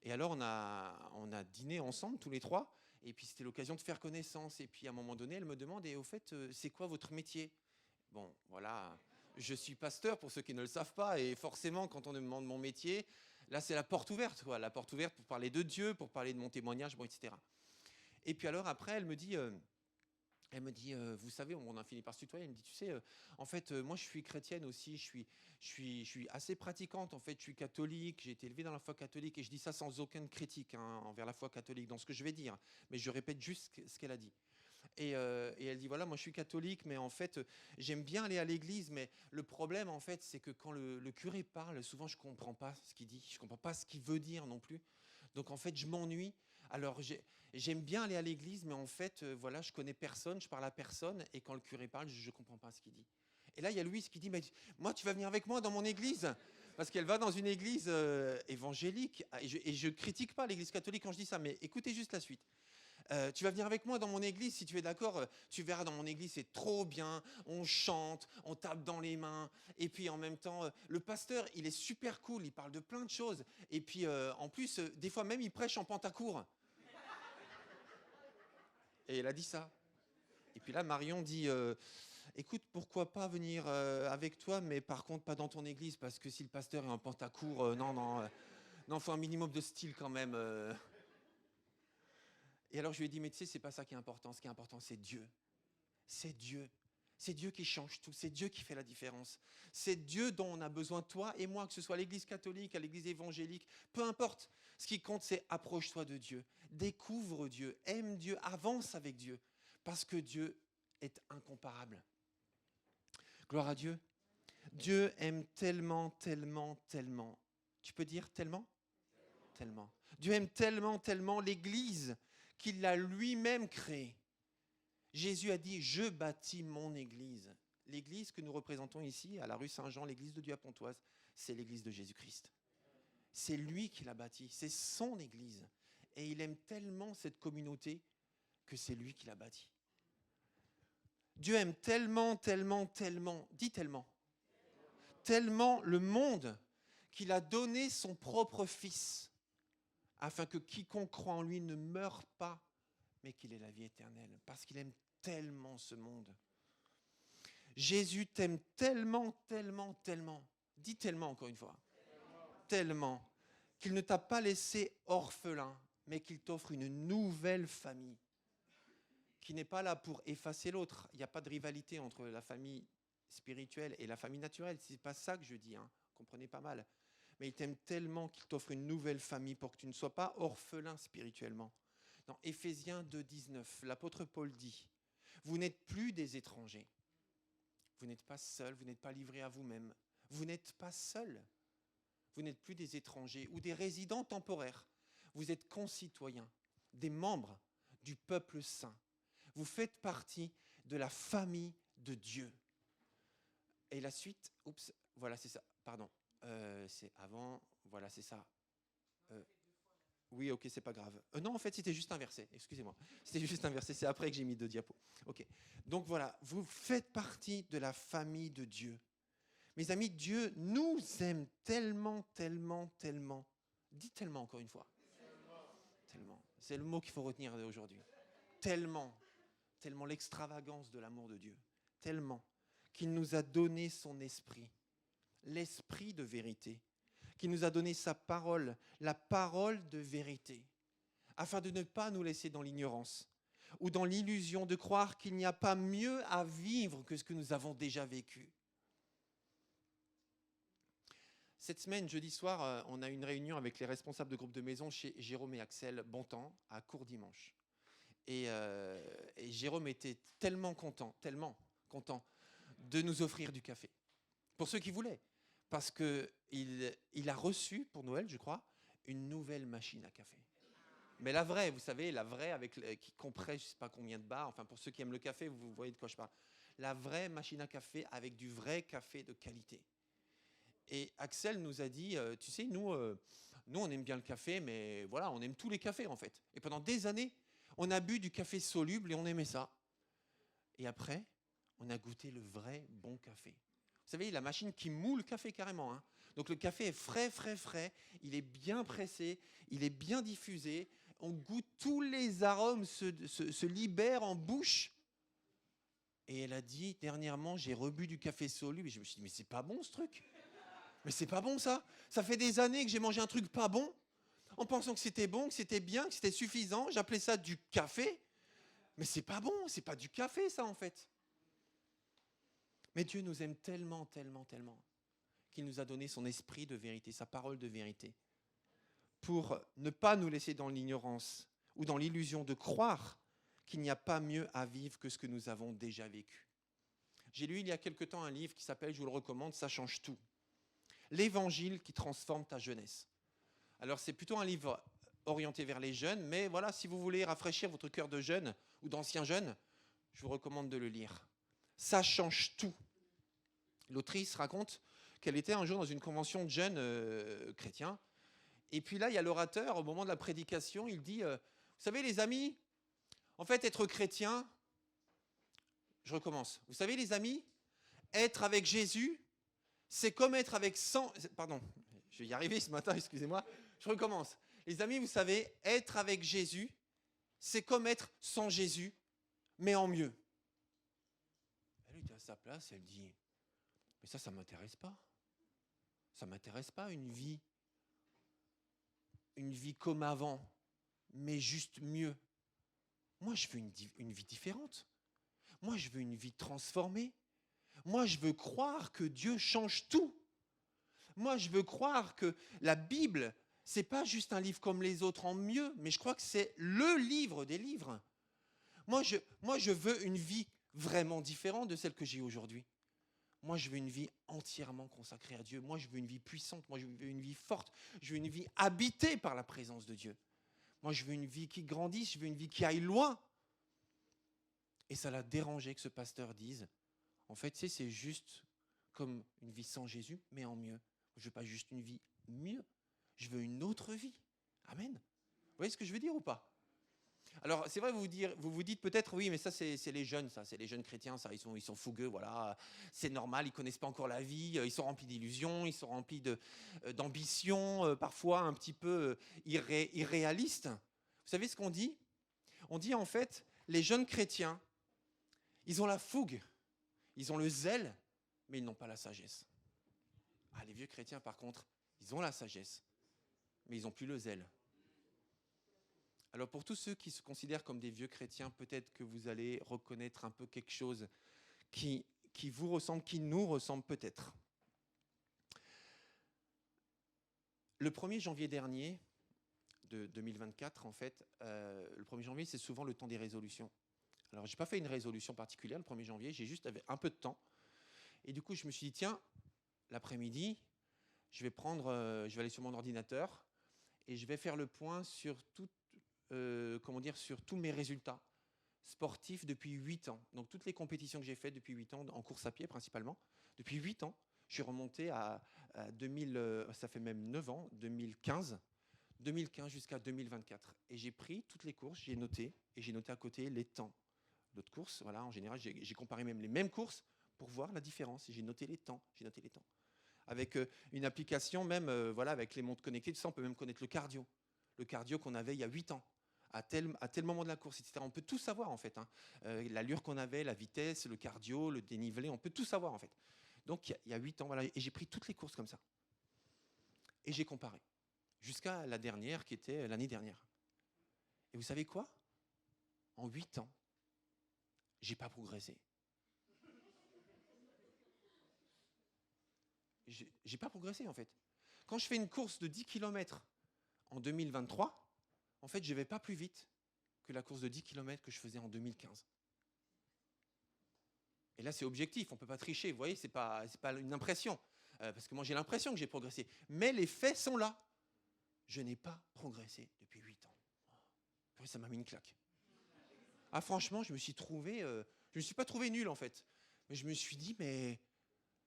Et alors, on a dîné ensemble, tous les 3. Et puis, c'était l'occasion de faire connaissance. Et puis, à un moment donné, elle me demande, et au fait, c'est quoi votre métier? Bon, voilà, je suis pasteur, pour ceux qui ne le savent pas. Et forcément, quand on me demande mon métier, là, c'est la porte ouverte, quoi. La porte ouverte pour parler de Dieu, pour parler de mon témoignage, bon, etc. Et puis alors, après, elle me dit, Elle me dit, vous savez, on a fini par se tutoyer. Elle me dit, tu sais, en fait, moi, je suis chrétienne aussi. Je suis assez pratiquante. En fait, je suis catholique. J'ai été élevée dans la foi catholique. Et je dis ça sans aucune critique envers la foi catholique dans ce que je vais dire. Mais je répète juste ce qu'elle a dit. Et elle dit, voilà, moi, je suis catholique. Mais en fait, j'aime bien aller à l'église. Mais le problème, en fait, c'est que quand le curé parle, souvent, je ne comprends pas ce qu'il dit. Je ne comprends pas ce qu'il veut dire non plus. Donc, en fait, je m'ennuie. Alors, j'aime bien aller à l'église, mais en fait, voilà, je connais personne, je parle à personne, et quand le curé parle, je ne comprends pas ce qu'il dit. Et là, il y a Louise qui dit, mais moi, tu vas venir avec moi dans mon église, parce qu'elle va dans une église évangélique, et je critique pas l'église catholique quand je dis ça, mais écoutez juste la suite. Tu vas venir avec moi dans mon église, si tu es d'accord, tu verras dans mon église, c'est trop bien, on chante, on tape dans les mains, et puis en même temps, le pasteur, il est super cool, il parle de plein de choses, et puis en plus, des fois même, il prêche en pantacourt. Et elle a dit ça. Et puis là, Marion dit, écoute, pourquoi pas venir avec toi, mais par contre, pas dans ton église, parce que si le pasteur est en pantacourt, non, faut un minimum de style quand même. Et alors, je lui ai dit, mais tu sais, c'est pas ça qui est important. Ce qui est important, c'est Dieu. C'est Dieu. C'est Dieu qui change tout. C'est Dieu qui fait la différence. C'est Dieu dont on a besoin, toi et moi, que ce soit à l'église catholique, à l'église évangélique, peu importe. Ce qui compte, c'est approche-toi de Dieu. Découvre Dieu. Aime Dieu. Avance avec Dieu. Parce que Dieu est incomparable. Gloire à Dieu. Dieu aime tellement, tellement, tellement. Tu peux dire tellement ? Tellement. Dieu aime tellement, tellement l'Église qu'il l'a lui-même créée. Jésus a dit, je bâtis mon Église. L'Église que nous représentons ici, à la rue Saint-Jean, l'Église de Dieu à Pontoise, c'est l'Église de Jésus-Christ. C'est lui qui l'a bâtie, c'est son Église. Et il aime tellement cette communauté que c'est lui qui l'a bâtie. Dieu aime tellement, tellement, tellement, dis tellement, tellement le monde qu'il a donné son propre Fils, afin que quiconque croit en lui ne meure pas, mais qu'il ait la vie éternelle, parce qu'il aime tellement ce monde. Jésus t'aime tellement, tellement, tellement, dis tellement encore une fois, tellement, qu'il ne t'a pas laissé orphelin, mais qu'il t'offre une nouvelle famille, qui n'est pas là pour effacer l'autre. Il n'y a pas de rivalité entre la famille spirituelle et la famille naturelle. Ce n'est pas ça que je dis, comprenez pas mal. Mais il t'aime tellement qu'il t'offre une nouvelle famille pour que tu ne sois pas orphelin spirituellement. Dans Éphésiens 2,19, l'apôtre Paul dit, vous n'êtes plus des étrangers. Vous n'êtes pas seuls, vous n'êtes pas livrés à vous-même. Vous n'êtes pas seuls. Vous n'êtes plus des étrangers ou des résidents temporaires. Vous êtes concitoyens, des membres du peuple saint. Vous faites partie de la famille de Dieu. Et la suite, voilà, c'est ça, pardon. C'est avant, voilà, c'est ça. Oui, ok, c'est pas grave. Non, en fait, c'était juste un verset, excusez-moi. C'était juste un verset, c'est après que j'ai mis 2 diapos. Ok, donc voilà, vous faites partie de la famille de Dieu. Mes amis, Dieu nous aime tellement, tellement, tellement. Dis tellement encore une fois. Tellement. C'est le mot qu'il faut retenir aujourd'hui. Tellement. Tellement l'extravagance de l'amour de Dieu. Tellement qu'il nous a donné son esprit. L'esprit de vérité, qui nous a donné sa parole, la parole de vérité, afin de ne pas nous laisser dans l'ignorance ou dans l'illusion de croire qu'il n'y a pas mieux à vivre que ce que nous avons déjà vécu. Cette semaine, jeudi soir, on a une réunion avec les responsables de groupe de maison chez Jérôme et Axel Bontemps à Courdimanche. Et Jérôme était tellement content de nous offrir du café. Pour ceux qui voulaient. Parce qu'il a reçu, pour Noël, je crois, une nouvelle machine à café. Mais la vraie, vous savez, la vraie qui compresse je ne sais pas combien de bars. Enfin, pour ceux qui aiment le café, vous voyez de quoi je parle. La vraie machine à café avec du vrai café de qualité. Et Axel nous a dit, tu sais, nous, on aime bien le café, mais voilà, on aime tous les cafés, en fait. Et pendant des années, on a bu du café soluble et on aimait ça. Et après, on a goûté le vrai bon café. Vous savez, la machine qui moule le café carrément. Donc le café est frais, frais, frais. Il est bien pressé, il est bien diffusé. On goûte, tous les arômes se libèrent en bouche. Et elle a dit, dernièrement, j'ai rebu du café soluble. Et je me suis dit, mais c'est pas bon ce truc. Mais c'est pas bon ça. Ça fait des années que j'ai mangé un truc pas bon, en pensant que c'était bon, que c'était bien, que c'était suffisant. J'appelais ça du café. Mais c'est pas bon, c'est pas du café ça en fait. Mais Dieu nous aime tellement, tellement, tellement, qu'il nous a donné son esprit de vérité, sa parole de vérité, pour ne pas nous laisser dans l'ignorance ou dans l'illusion de croire qu'il n'y a pas mieux à vivre que ce que nous avons déjà vécu. J'ai lu il y a quelque temps un livre qui s'appelle, je vous le recommande, Ça change tout. L'évangile qui transforme ta jeunesse. Alors c'est plutôt un livre orienté vers les jeunes, mais voilà, si vous voulez rafraîchir votre cœur de jeune ou d'ancien jeune, je vous recommande de le lire. Ça change tout. L'autrice raconte qu'elle était un jour dans une convention de jeunes chrétiens. Et puis là, il y a l'orateur, au moment de la prédication, il dit, vous savez les amis, en fait, être chrétien, je recommence. Vous savez les amis, être avec Jésus, c'est comme être avec 100... Pardon, je vais y arriver ce matin, excusez-moi. Je recommence. Les amis, vous savez, être avec Jésus, c'est comme être sans Jésus, mais en mieux. Elle était à sa place, elle dit, mais ça ne m'intéresse pas. Ça ne m'intéresse pas, une vie comme avant, mais juste mieux. Moi, je veux une vie différente. Moi, je veux une vie transformée. Moi, je veux croire que Dieu change tout. Moi, je veux croire que la Bible, c'est pas juste un livre comme les autres en mieux, mais je crois que c'est le livre des livres. Moi, je veux une vie vraiment différente de celle que j'ai aujourd'hui. Moi, je veux une vie entièrement consacrée à Dieu. Moi, je veux une vie puissante. Moi, je veux une vie forte. Je veux une vie habitée par la présence de Dieu. Moi, je veux une vie qui grandisse. Je veux une vie qui aille loin. Et ça l'a dérangé que ce pasteur dise, en fait, c'est juste comme une vie sans Jésus, mais en mieux. Je ne veux pas juste une vie mieux. Je veux une autre vie. Amen. Vous voyez ce que je veux dire ou pas? Alors, c'est vrai, vous vous dites peut-être, oui, mais ça, c'est les jeunes, ça, c'est les jeunes chrétiens, ça, ils sont fougueux, voilà, c'est normal, ils ne connaissent pas encore la vie, ils sont remplis d'illusions, ils sont remplis d'ambitions, parfois un petit peu irréalistes. Vous savez ce qu'on dit? On dit, en fait, les jeunes chrétiens, ils ont la fougue, ils ont le zèle, mais ils n'ont pas la sagesse. Ah, les vieux chrétiens, par contre, ils ont la sagesse, mais ils n'ont plus le zèle. Alors pour tous ceux qui se considèrent comme des vieux chrétiens, peut-être que vous allez reconnaître un peu quelque chose qui vous ressemble, qui nous ressemble peut-être. Le 1er janvier dernier, de 2024, en fait, le 1er janvier, c'est souvent le temps des résolutions. Alors, je n'ai pas fait une résolution particulière le 1er janvier, j'ai juste un peu de temps. Et du coup, je me suis dit, tiens, l'après-midi, je vais aller sur mon ordinateur et je vais faire le point sur sur tous mes résultats sportifs depuis 8 ans. Donc, toutes les compétitions que j'ai faites depuis 8 ans, en course à pied principalement. Depuis 8 ans, je suis remonté à 2000, ça fait même 9 ans, 2015 jusqu'à 2024. Et j'ai pris toutes les courses, j'ai noté, et j'ai noté à côté les temps d'autres courses. Voilà, en général, j'ai comparé même les mêmes courses pour voir la différence. Et j'ai noté les temps. Avec une application même, avec les montres connectées, tout ça, on peut même connaître le cardio qu'on avait il y a 8 ans. À tel moment de la course, etc. On peut tout savoir, en fait. L'allure qu'on avait, la vitesse, le cardio, le dénivelé, on peut tout savoir, en fait. Donc, il y a 8 ans, voilà. Et j'ai pris toutes les courses comme ça. Et j'ai comparé. Jusqu'à la dernière, qui était l'année dernière. Et vous savez quoi? En 8 ans, j'ai pas progressé. J'ai pas progressé, en fait. Quand je fais une course de 10 km en 2023, en fait, je ne vais pas plus vite que la course de 10 km que je faisais en 2015. Et là, c'est objectif, on ne peut pas tricher, vous voyez, ce n'est pas une impression. Parce que moi, j'ai l'impression que j'ai progressé. Mais les faits sont là. Je n'ai pas progressé depuis 8 ans. Oh, ça m'a mis une claque. Ah, franchement, je me suis pas trouvé nul, en fait. Mais je me suis dit, mais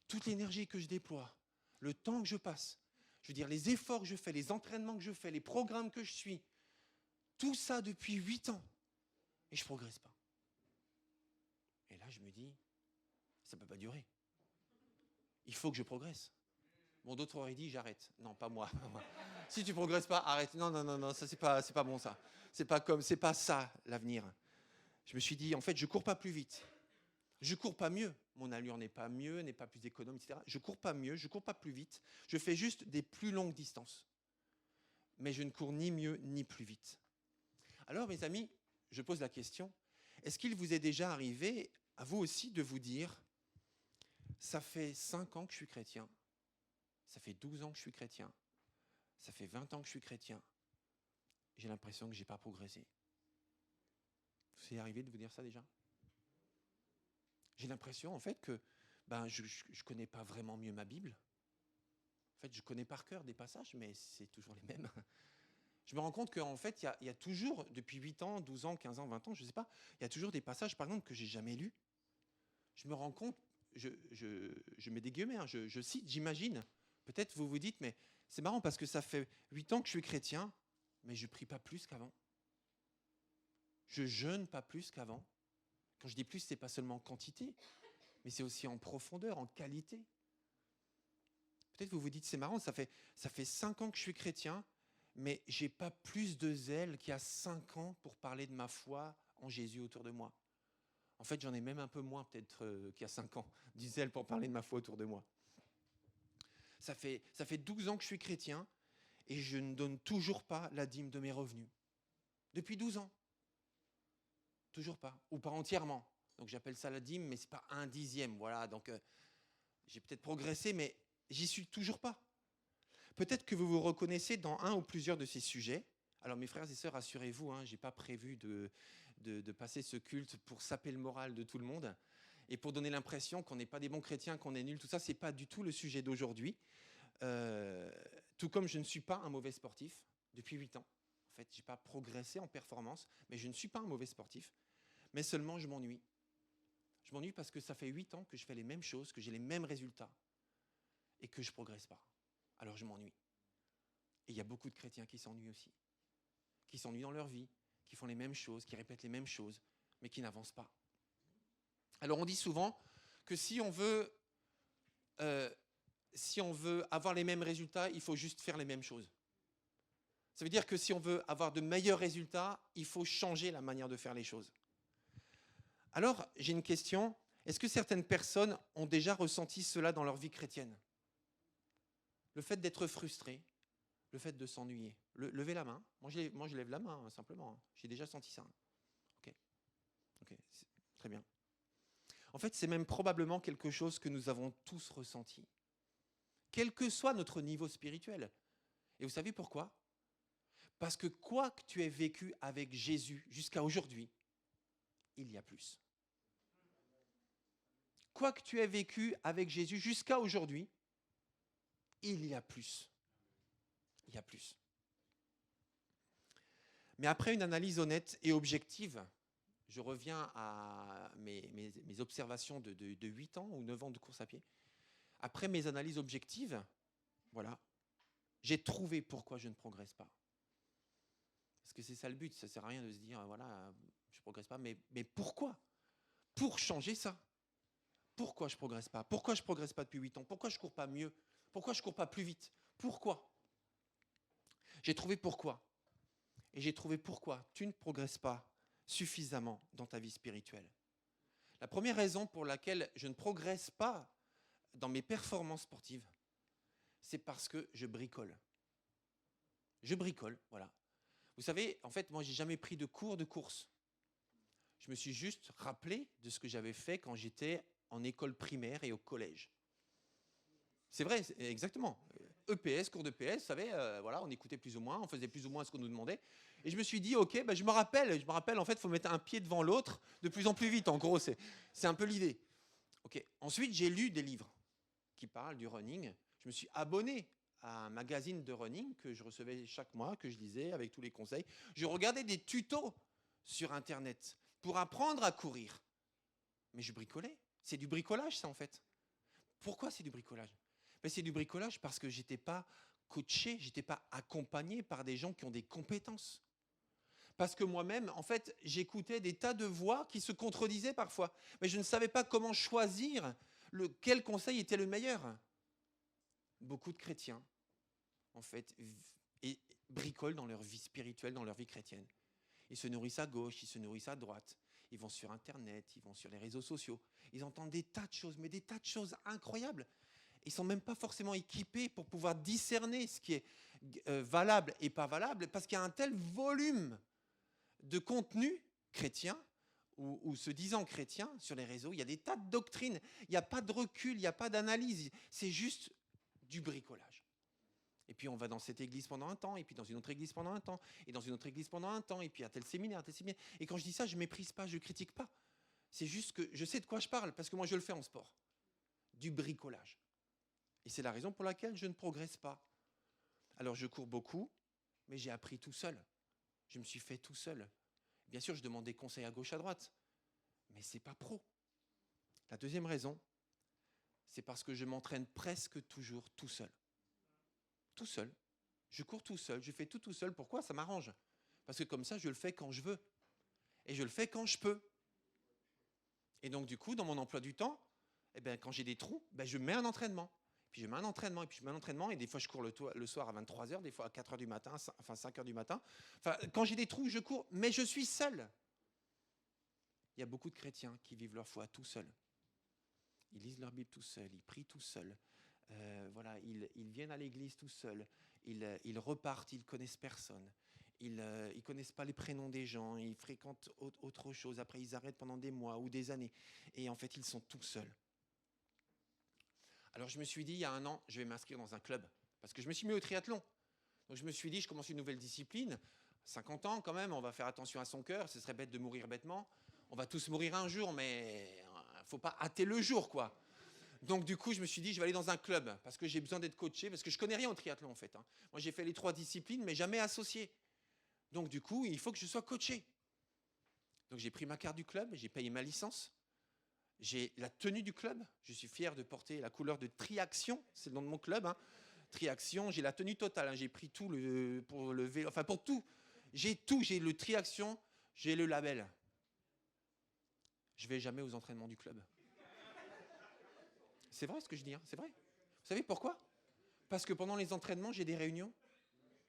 toute l'énergie que je déploie, le temps que je passe, je veux dire, les efforts que je fais, les entraînements que je fais, les programmes que je suis, tout ça depuis 8 ans, et je ne progresse pas. Et là, je me dis, ça ne peut pas durer. Il faut que je progresse. Bon, d'autres auraient dit, j'arrête. Non, pas moi. Si tu ne progresses pas, arrête. Non, ça, c'est pas bon, ça. C'est pas ça, l'avenir. Je me suis dit, en fait, je ne cours pas plus vite. Je ne cours pas mieux. Mon allure n'est pas mieux, n'est pas plus économe, etc. Je ne cours pas mieux, je ne cours pas plus vite. Je fais juste des plus longues distances. Mais je ne cours ni mieux, ni plus vite. Alors, mes amis, je pose la question, Est-ce qu'il vous est déjà arrivé, à vous aussi, de vous dire, ça fait 5 ans que je suis chrétien, ça fait 12 ans que je suis chrétien, ça fait 20 ans que je suis chrétien, j'ai l'impression que je n'ai pas progressé. Vous est arrivé de vous dire ça déjà? J'ai l'impression, en fait, que je ne connais pas vraiment mieux ma Bible. En fait, je connais par cœur des passages, mais c'est toujours les mêmes. Je me rends compte qu'en fait, il y a toujours, depuis 8 ans, 12 ans, 15 ans, 20 ans, je ne sais pas, il y a toujours des passages, par exemple, que je n'ai jamais lus. Je me rends compte, je mets des guillemets, hein, je cite, j'imagine. Peut-être vous vous dites, mais c'est marrant parce que ça fait 8 ans que je suis chrétien, mais je ne prie pas plus qu'avant. Je jeûne pas plus qu'avant. Quand je dis plus, ce n'est pas seulement en quantité, mais c'est aussi en profondeur, en qualité. Peut-être vous vous dites, c'est marrant, ça fait 5 ans que je suis chrétien, mais je n'ai pas plus de zèle qu'il y a 5 ans pour parler de ma foi en Jésus autour de moi. En fait, j'en ai même un peu moins peut-être qu'il y a 5 ans, du zèle pour parler de ma foi autour de moi. Ça fait 12 ans que je suis chrétien et je ne donne toujours pas la dîme de mes revenus. Depuis 12 ans. Toujours pas. Ou pas entièrement. Donc j'appelle ça la dîme, mais ce n'est pas 1/10. Voilà, donc j'ai peut-être progressé, mais j'y suis toujours pas. Peut-être que vous vous reconnaissez dans un ou plusieurs de ces sujets. Alors mes frères et sœurs, rassurez-vous, je n'ai pas prévu de passer ce culte pour saper le moral de tout le monde et pour donner l'impression qu'on n'est pas des bons chrétiens, qu'on est nuls. Tout ça, ce n'est pas du tout le sujet d'aujourd'hui. Tout comme je ne suis pas un mauvais sportif depuis 8 ans. En fait, je n'ai pas progressé en performance, mais je ne suis pas un mauvais sportif. Mais seulement, je m'ennuie. Je m'ennuie parce que ça fait 8 ans que je fais les mêmes choses, que j'ai les mêmes résultats et que je ne progresse pas. Alors je m'ennuie. Et il y a beaucoup de chrétiens qui s'ennuient aussi, qui s'ennuient dans leur vie, qui font les mêmes choses, qui répètent les mêmes choses, mais qui n'avancent pas. Alors on dit souvent que si on veut avoir les mêmes résultats, il faut juste faire les mêmes choses. Ça veut dire que si on veut avoir de meilleurs résultats, il faut changer la manière de faire les choses. Alors, j'ai une question. Est-ce que certaines personnes ont déjà ressenti cela dans leur vie chrétienne? Le fait d'être frustré, le fait de s'ennuyer. Levez la main. Moi, je lève la main, simplement. J'ai déjà senti ça. Ok, très bien. En fait, c'est même probablement quelque chose que nous avons tous ressenti, quel que soit notre niveau spirituel. Et vous savez pourquoi? Parce que quoi que tu aies vécu avec Jésus jusqu'à aujourd'hui, il y a plus. Quoi que tu aies vécu avec Jésus jusqu'à aujourd'hui, il y a plus. Il y a plus. Mais après une analyse honnête et objective, je reviens à mes observations de 8 ans ou 9 ans de course à pied. Après mes analyses objectives, voilà, j'ai trouvé pourquoi je ne progresse pas. Parce que c'est ça le but, ça ne sert à rien de se dire, voilà, je ne progresse pas, mais pourquoi? Pour changer ça. Pourquoi je ne progresse pas? Pourquoi je ne progresse pas depuis 8 ans? Pourquoi je ne cours pas mieux? Pourquoi je ne cours pas plus vite? Pourquoi? J'ai trouvé pourquoi. Et j'ai trouvé pourquoi tu ne progresses pas suffisamment dans ta vie spirituelle. La première raison pour laquelle je ne progresse pas dans mes performances sportives, c'est parce que je bricole. Je bricole, voilà. Vous savez, en fait, moi, je n'ai jamais pris de cours de course. Je me suis juste rappelé de ce que j'avais fait quand j'étais en école primaire et au collège. C'est vrai, exactement. EPS, cours de PS, vous savez, voilà, on écoutait plus ou moins, on faisait plus ou moins ce qu'on nous demandait. Et je me suis dit, ok, je me rappelle, en fait, il faut mettre un pied devant l'autre de plus en plus vite. En gros, c'est un peu l'idée. Ok. Ensuite, j'ai lu des livres qui parlent du running. Je me suis abonné à un magazine de running que je recevais chaque mois, que je lisais avec tous les conseils. Je regardais des tutos sur Internet pour apprendre à courir. Mais je bricolais. C'est du bricolage, ça, en fait. Pourquoi c'est du bricolage? C'est du bricolage parce que je n'étais pas coaché, je n'étais pas accompagné par des gens qui ont des compétences. Parce que moi-même, en fait, j'écoutais des tas de voix qui se contredisaient parfois. Mais je ne savais pas comment choisir quel conseil était le meilleur. Beaucoup de chrétiens, en fait, bricolent dans leur vie spirituelle, dans leur vie chrétienne. Ils se nourrissent à gauche, ils se nourrissent à droite. Ils vont sur Internet, ils vont sur les réseaux sociaux. Ils entendent des tas de choses, mais des tas de choses incroyables. Ils ne sont même pas forcément équipés pour pouvoir discerner ce qui est valable et pas valable, parce qu'il y a un tel volume de contenu chrétien ou se disant chrétiens sur les réseaux, il y a des tas de doctrines, il n'y a pas de recul, il n'y a pas d'analyse, c'est juste du bricolage. Et puis on va dans cette église pendant un temps, et puis dans une autre église pendant un temps, et dans une autre église pendant un temps, et puis à tel séminaire, à tel séminaire. Et quand je dis ça, je ne méprise pas, je ne critique pas. C'est juste que je sais de quoi je parle, parce que moi je le fais en sport. Du bricolage. Et c'est la raison pour laquelle je ne progresse pas. Alors je cours beaucoup, mais j'ai appris tout seul. Je me suis fait tout seul. Bien sûr, je demande des conseils à gauche, à droite, mais ce n'est pas pro. La deuxième raison, c'est parce que je m'entraîne presque toujours tout seul. Tout seul. Je cours tout seul, je fais tout seul. Pourquoi ? Ça m'arrange. Parce que comme ça, je le fais quand je veux. Et je le fais quand je peux. Et donc, du coup, dans mon emploi du temps, quand j'ai des trous, je mets un entraînement. Puis je mets un entraînement, et puis je mets un entraînement, et des fois je cours le soir à 23h, des fois à 4h du matin, enfin 5h du matin. Enfin, quand j'ai des trous, je cours, mais je suis seul. Il y a beaucoup de chrétiens qui vivent leur foi tout seuls. Ils lisent leur Bible tout seuls, ils prient tout seuls. Voilà, ils viennent à l'église tout seuls. Ils repartent, ils ne connaissent personne. Ils ne connaissent pas les prénoms des gens, ils fréquentent autre chose. Après, ils arrêtent pendant des mois ou des années. Et en fait, ils sont tout seuls. Alors, je me suis dit, il y a un an, je vais m'inscrire dans un club. Parce que je me suis mis au triathlon. Donc, je me suis dit, je commence une nouvelle discipline. 50 ans, quand même, on va faire attention à son cœur. Ce serait bête de mourir bêtement. On va tous mourir un jour, mais il ne faut pas hâter le jour, quoi. Donc, du coup, je me suis dit, je vais aller dans un club. Parce que j'ai besoin d'être coaché. Parce que je ne connais rien au triathlon, en fait. Moi, j'ai fait les 3 disciplines, mais jamais associé. Donc, du coup, il faut que je sois coaché. Donc, j'ai pris ma carte du club, j'ai payé ma licence. J'ai la tenue du club. Je suis fier de porter la couleur de Triaction. C'est le nom de mon club. Triaction, j'ai la tenue totale. J'ai pris tout pour le vélo. Enfin, pour tout. J'ai tout. J'ai le Triaction. J'ai le label. Je ne vais jamais aux entraînements du club. C'est vrai ce que je dis. C'est vrai. Vous savez pourquoi ? Parce que pendant les entraînements, j'ai des réunions.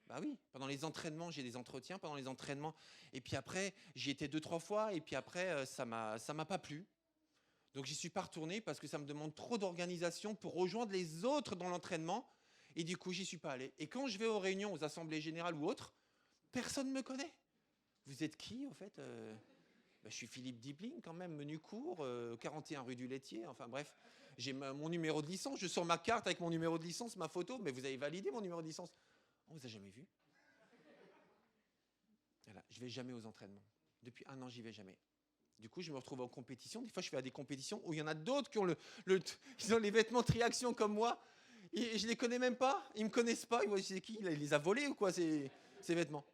Bah oui, pendant les entraînements, j'ai des entretiens. Pendant les entraînements. Et puis après, j'y étais 2-3 fois. Et puis après, ça m'a pas plu. Donc, j'y suis pas retourné parce que ça me demande trop d'organisation pour rejoindre les autres dans l'entraînement. Et du coup, j'y suis pas allé. Et quand je vais aux réunions, aux assemblées générales ou autres, personne ne me connaît. Vous êtes qui, en fait ? Je suis Philippe Dibling, quand même, menu court, 41 rue du Laitier. Enfin, bref, j'ai mon numéro de licence. Je sors ma carte avec mon numéro de licence, ma photo. Mais vous avez validé mon numéro de licence ? On vous a jamais vu ? Voilà, je vais jamais aux entraînements. Depuis 1 an, j'y vais jamais. Du coup, je me retrouve en compétition. Des fois, je fais à des compétitions où il y en a d'autres qui ont ils ont les vêtements Triaction comme moi. Et je les connais même pas. Ils me connaissent pas. Ils voient c'est qui ? Il les a volés ou quoi ces vêtements ?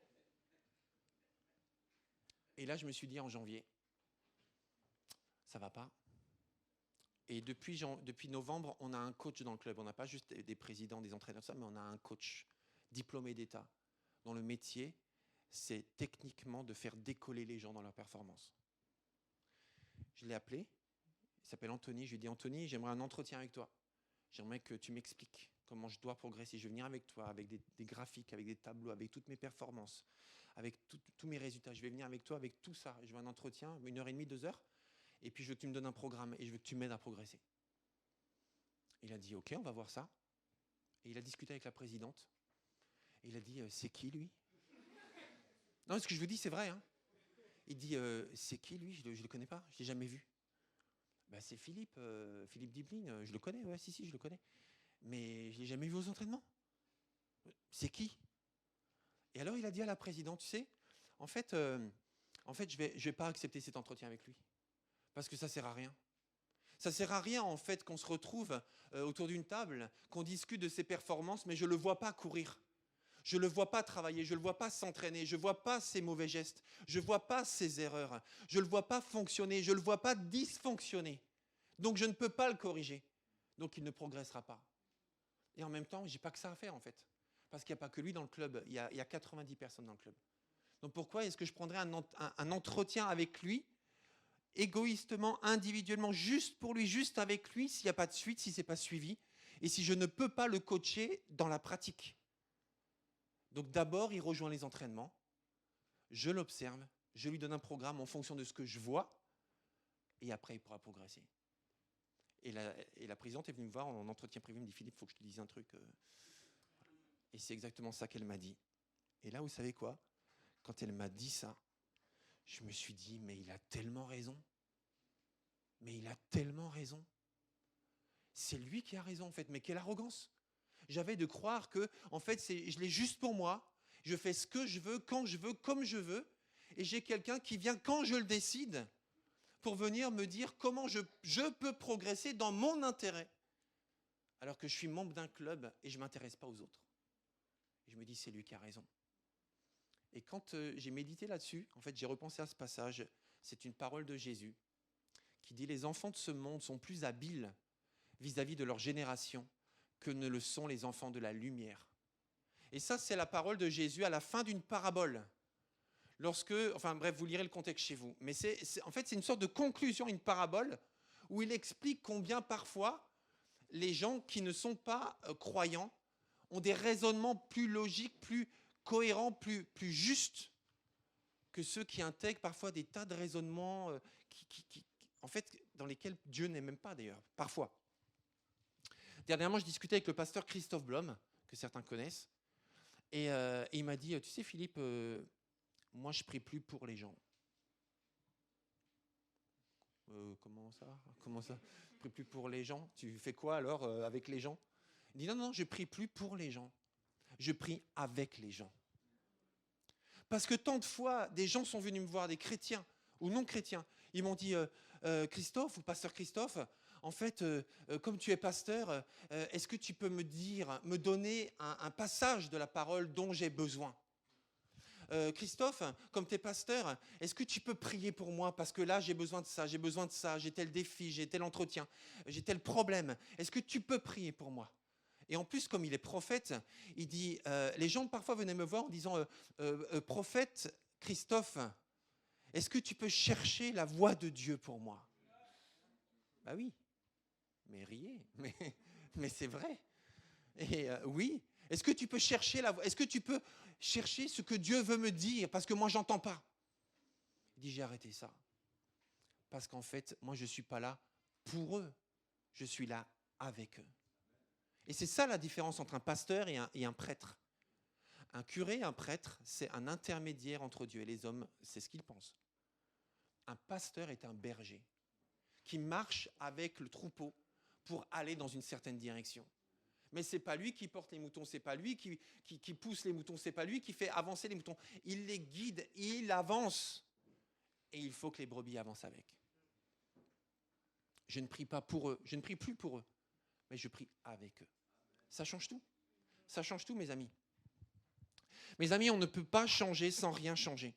Et là, je me suis dit en janvier, ça va pas. Et depuis novembre, on a un coach dans le club. On n'a pas juste des présidents, des entraîneurs, ça, mais on a un coach diplômé d'État dont le métier, c'est techniquement de faire décoller les gens dans leur performance. Je l'ai appelé, il s'appelle Anthony, je lui ai dit « Anthony, j'aimerais un entretien avec toi. J'aimerais que tu m'expliques comment je dois progresser. Je vais venir avec toi, avec des graphiques, avec des tableaux, avec toutes mes performances, avec tous mes résultats. Je vais venir avec toi, avec tout ça. Je veux un entretien, 1h30, 2 heures, et puis je veux que tu me donnes un programme et je veux que tu m'aides à progresser. » Il a dit « Ok, on va voir ça. » Et il a discuté avec la présidente. Et il a dit « C'est qui, lui ?» Non, ce que je vous dis, c'est vrai, Il dit, c'est qui lui ? Je ne le connais pas, je ne l'ai jamais vu. C'est Philippe Dibling, je le connais, ouais, si, je le connais. Mais je ne l'ai jamais vu aux entraînements. C'est qui ? Et alors il a dit à la présidente, tu sais, en fait, je vais pas accepter cet entretien avec lui. Parce que ça ne sert à rien. Ça ne sert à rien, en fait, qu'on se retrouve autour d'une table, qu'on discute de ses performances, mais je ne le vois pas courir. Je ne le vois pas travailler, je ne le vois pas s'entraîner, je ne vois pas ses mauvais gestes, je ne vois pas ses erreurs, je ne le vois pas fonctionner, je ne le vois pas dysfonctionner. Donc je ne peux pas le corriger. Donc il ne progressera pas. Et en même temps, je n'ai pas que ça à faire en fait. Parce qu'il n'y a pas que lui dans le club, il y a 90 personnes dans le club. Donc pourquoi est-ce que je prendrais un entretien avec lui, égoïstement, individuellement, juste pour lui, juste avec lui, s'il n'y a pas de suite, si ce n'est pas suivi, et si je ne peux pas le coacher dans la pratique ? Donc d'abord, il rejoint les entraînements, je l'observe, je lui donne un programme en fonction de ce que je vois, et après, il pourra progresser. Et la présidente est venue me voir en entretien privé, elle me dit « Philippe, il faut que je te dise un truc. » Et c'est exactement ça qu'elle m'a dit. Et là, vous savez quoi ? Quand elle m'a dit ça, Je me suis dit, mais il a tellement raison. Mais il a tellement raison. C'est lui qui a raison, en fait. Mais quelle arrogance. J'avais de croire que, en fait, je l'ai juste pour moi. Je fais ce que je veux, quand je veux, comme je veux. Et j'ai quelqu'un qui vient quand je le décide pour venir me dire comment je peux progresser dans mon intérêt. Alors que je suis membre d'un club et je ne m'intéresse pas aux autres. Et je me dis, c'est lui qui a raison. Et quand j'ai médité là-dessus, en fait, j'ai repensé à ce passage. C'est une parole de Jésus qui dit « Les enfants de ce monde sont plus habiles vis-à-vis de leur génération que ne le sont les enfants de la lumière. » Et ça, c'est la parole de Jésus à la fin d'une parabole. Vous lirez le contexte chez vous. Mais en fait, c'est une sorte de conclusion, une parabole, où il explique combien parfois les gens qui ne sont pas croyants ont des raisonnements plus logiques, plus cohérents, plus justes que ceux qui intègrent parfois des tas de raisonnements dans lesquels Dieu n'est même pas d'ailleurs, parfois. Dernièrement, je discutais avec le pasteur Christophe Blom, que certains connaissent, et il m'a dit, tu sais Philippe, moi je prie plus pour les gens. Comment ça je prie plus pour les gens? Tu fais quoi alors avec les gens? Il dit non, je prie plus pour les gens. Je prie avec les gens. Parce que tant de fois, des gens sont venus me voir, des chrétiens ou non chrétiens. Ils m'ont dit, Christophe ou pasteur Christophe, en fait, comme tu es pasteur, est-ce que tu peux me donner un passage de la parole dont j'ai besoin? Christophe, comme tu es pasteur, est-ce que tu peux prier pour moi? Parce que là, j'ai besoin de ça, j'ai tel défi, j'ai tel entretien, j'ai tel problème. Est-ce que tu peux prier pour moi? Et en plus, comme il est prophète, il dit, les gens parfois venaient me voir en disant, prophète Christophe, est-ce que tu peux chercher la voix de Dieu pour moi? Bah oui, mais riez, mais c'est vrai. Et oui, est-ce que tu peux chercher la voix? Est-ce que tu peux chercher ce que Dieu veut me dire? Parce que moi, j'entends pas. Il dit, j'ai arrêté ça. Parce qu'en fait, moi, je ne suis pas là pour eux. Je suis là avec eux. Et c'est ça la différence entre un pasteur et un prêtre. Un curé, un prêtre, c'est un intermédiaire entre Dieu et les hommes. C'est ce qu'ils pensent. Un pasteur est un berger qui marche avec le troupeau pour aller dans une certaine direction. Mais ce n'est pas lui qui porte les moutons, ce n'est pas lui qui pousse les moutons, ce n'est pas lui qui fait avancer les moutons. Il les guide, il avance. Et il faut que les brebis avancent avec. Je ne prie pas pour eux, je ne prie plus pour eux, mais je prie avec eux. Ça change tout. Ça change tout, mes amis. Mes amis, on ne peut pas changer sans rien changer.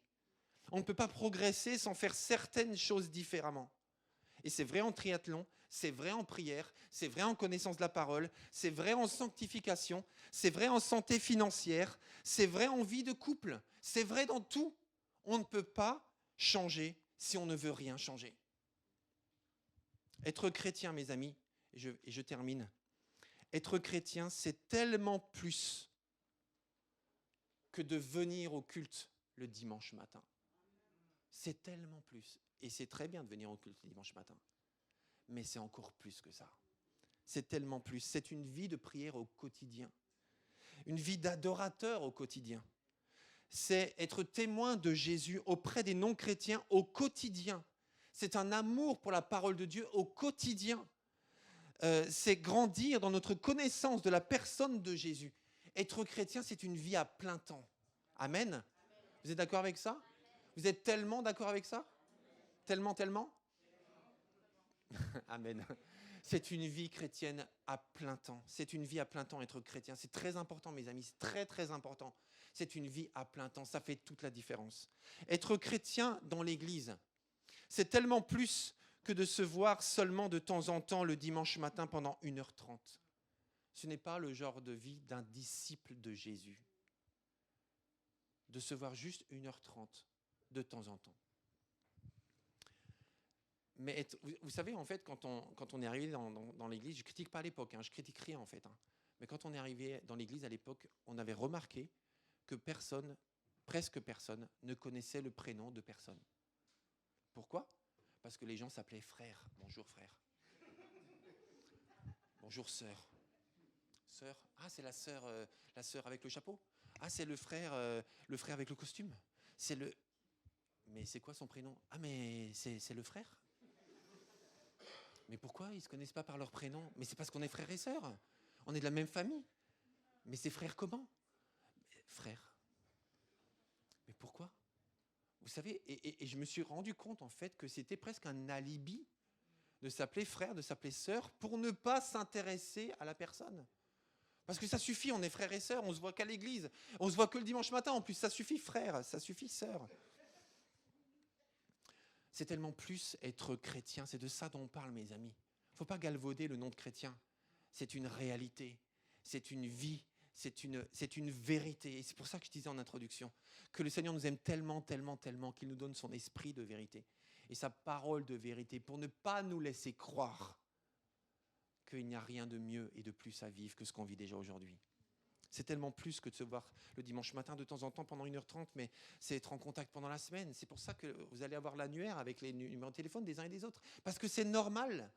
On ne peut pas progresser sans faire certaines choses différemment. Et c'est vrai en triathlon, c'est vrai en prière, c'est vrai en connaissance de la parole, c'est vrai en sanctification, c'est vrai en santé financière, c'est vrai en vie de couple, c'est vrai dans tout. On ne peut pas changer si on ne veut rien changer. Être chrétien, mes amis, et je termine, être chrétien, c'est tellement plus que de venir au culte le dimanche matin. C'est tellement plus. Et c'est très bien de venir au culte le dimanche matin. Mais c'est encore plus que ça. C'est tellement plus. C'est une vie de prière au quotidien. Une vie d'adorateur au quotidien. C'est être témoin de Jésus auprès des non-chrétiens au quotidien. C'est un amour pour la parole de Dieu au quotidien. C'est grandir dans notre connaissance de la personne de Jésus. Être chrétien, c'est une vie à plein temps. Amen. Vous êtes d'accord avec ça? Vous êtes tellement d'accord avec ça? Tellement? Amen. C'est une vie chrétienne à plein temps. C'est une vie à plein temps, être chrétien. C'est très important, mes amis. C'est très, très important. C'est une vie à plein temps. Ça fait toute la différence. Être chrétien dans l'Église, c'est tellement plus que de se voir seulement de temps en temps le dimanche matin pendant 1h30. Ce n'est pas le genre de vie d'un disciple de Jésus. De se voir juste 1h30 de temps en temps. Mais vous savez, en fait, quand on est arrivé dans l'église, je ne critique pas à l'époque, je critique rien en fait. Mais quand on est arrivé dans l'église à l'époque, on avait remarqué que presque personne, ne connaissait le prénom de personne. Pourquoi? Parce que les gens s'appelaient frère. Bonjour frère. Bonjour sœur. Sœur. Ah, c'est la sœur avec le chapeau. Ah, c'est le frère avec le costume. Mais c'est quoi son prénom? Ah, mais c'est le frère. Mais pourquoi ils ne se connaissent pas par leur prénom? Mais c'est parce qu'on est frères et sœurs. On est de la même famille. Mais c'est frère comment? Frère. Mais pourquoi? Vous savez, et je me suis rendu compte en fait que c'était presque un alibi de s'appeler frère, de s'appeler sœur, pour ne pas s'intéresser à la personne. Parce que ça suffit, on est frères et sœurs, on se voit qu'à l'église, on se voit que le dimanche matin, en plus ça suffit frère, ça suffit sœur. C'est tellement plus être chrétien, c'est de ça dont on parle mes amis. Il ne faut pas galvauder le nom de chrétien, c'est une réalité, c'est une vie, c'est une vérité. Et c'est pour ça que je disais en introduction que le Seigneur nous aime tellement, tellement, tellement qu'il nous donne son esprit de vérité et sa parole de vérité pour ne pas nous laisser croire qu'il n'y a rien de mieux et de plus à vivre que ce qu'on vit déjà aujourd'hui. C'est tellement plus que de se voir le dimanche matin de temps en temps pendant 1h30, mais c'est être en contact pendant la semaine. C'est pour ça que vous allez avoir l'annuaire avec les numéros de téléphone des uns et des autres. Parce que c'est normal.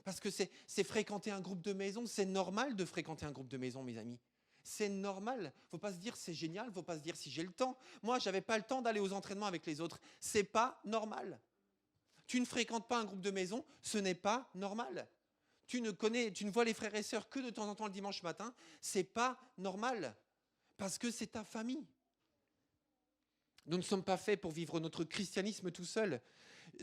Parce que c'est fréquenter un groupe de maison. C'est normal de fréquenter un groupe de maison, mes amis. C'est normal. Il ne faut pas se dire c'est génial, il ne faut pas se dire si j'ai le temps. Moi, je n'avais pas le temps d'aller aux entraînements avec les autres. Ce n'est pas normal. Tu ne fréquentes pas un groupe de maison, ce n'est pas normal. Tu ne vois les frères et sœurs que de temps en temps le dimanche matin, c'est pas normal, parce que c'est ta famille. Nous ne sommes pas faits pour vivre notre christianisme tout seul.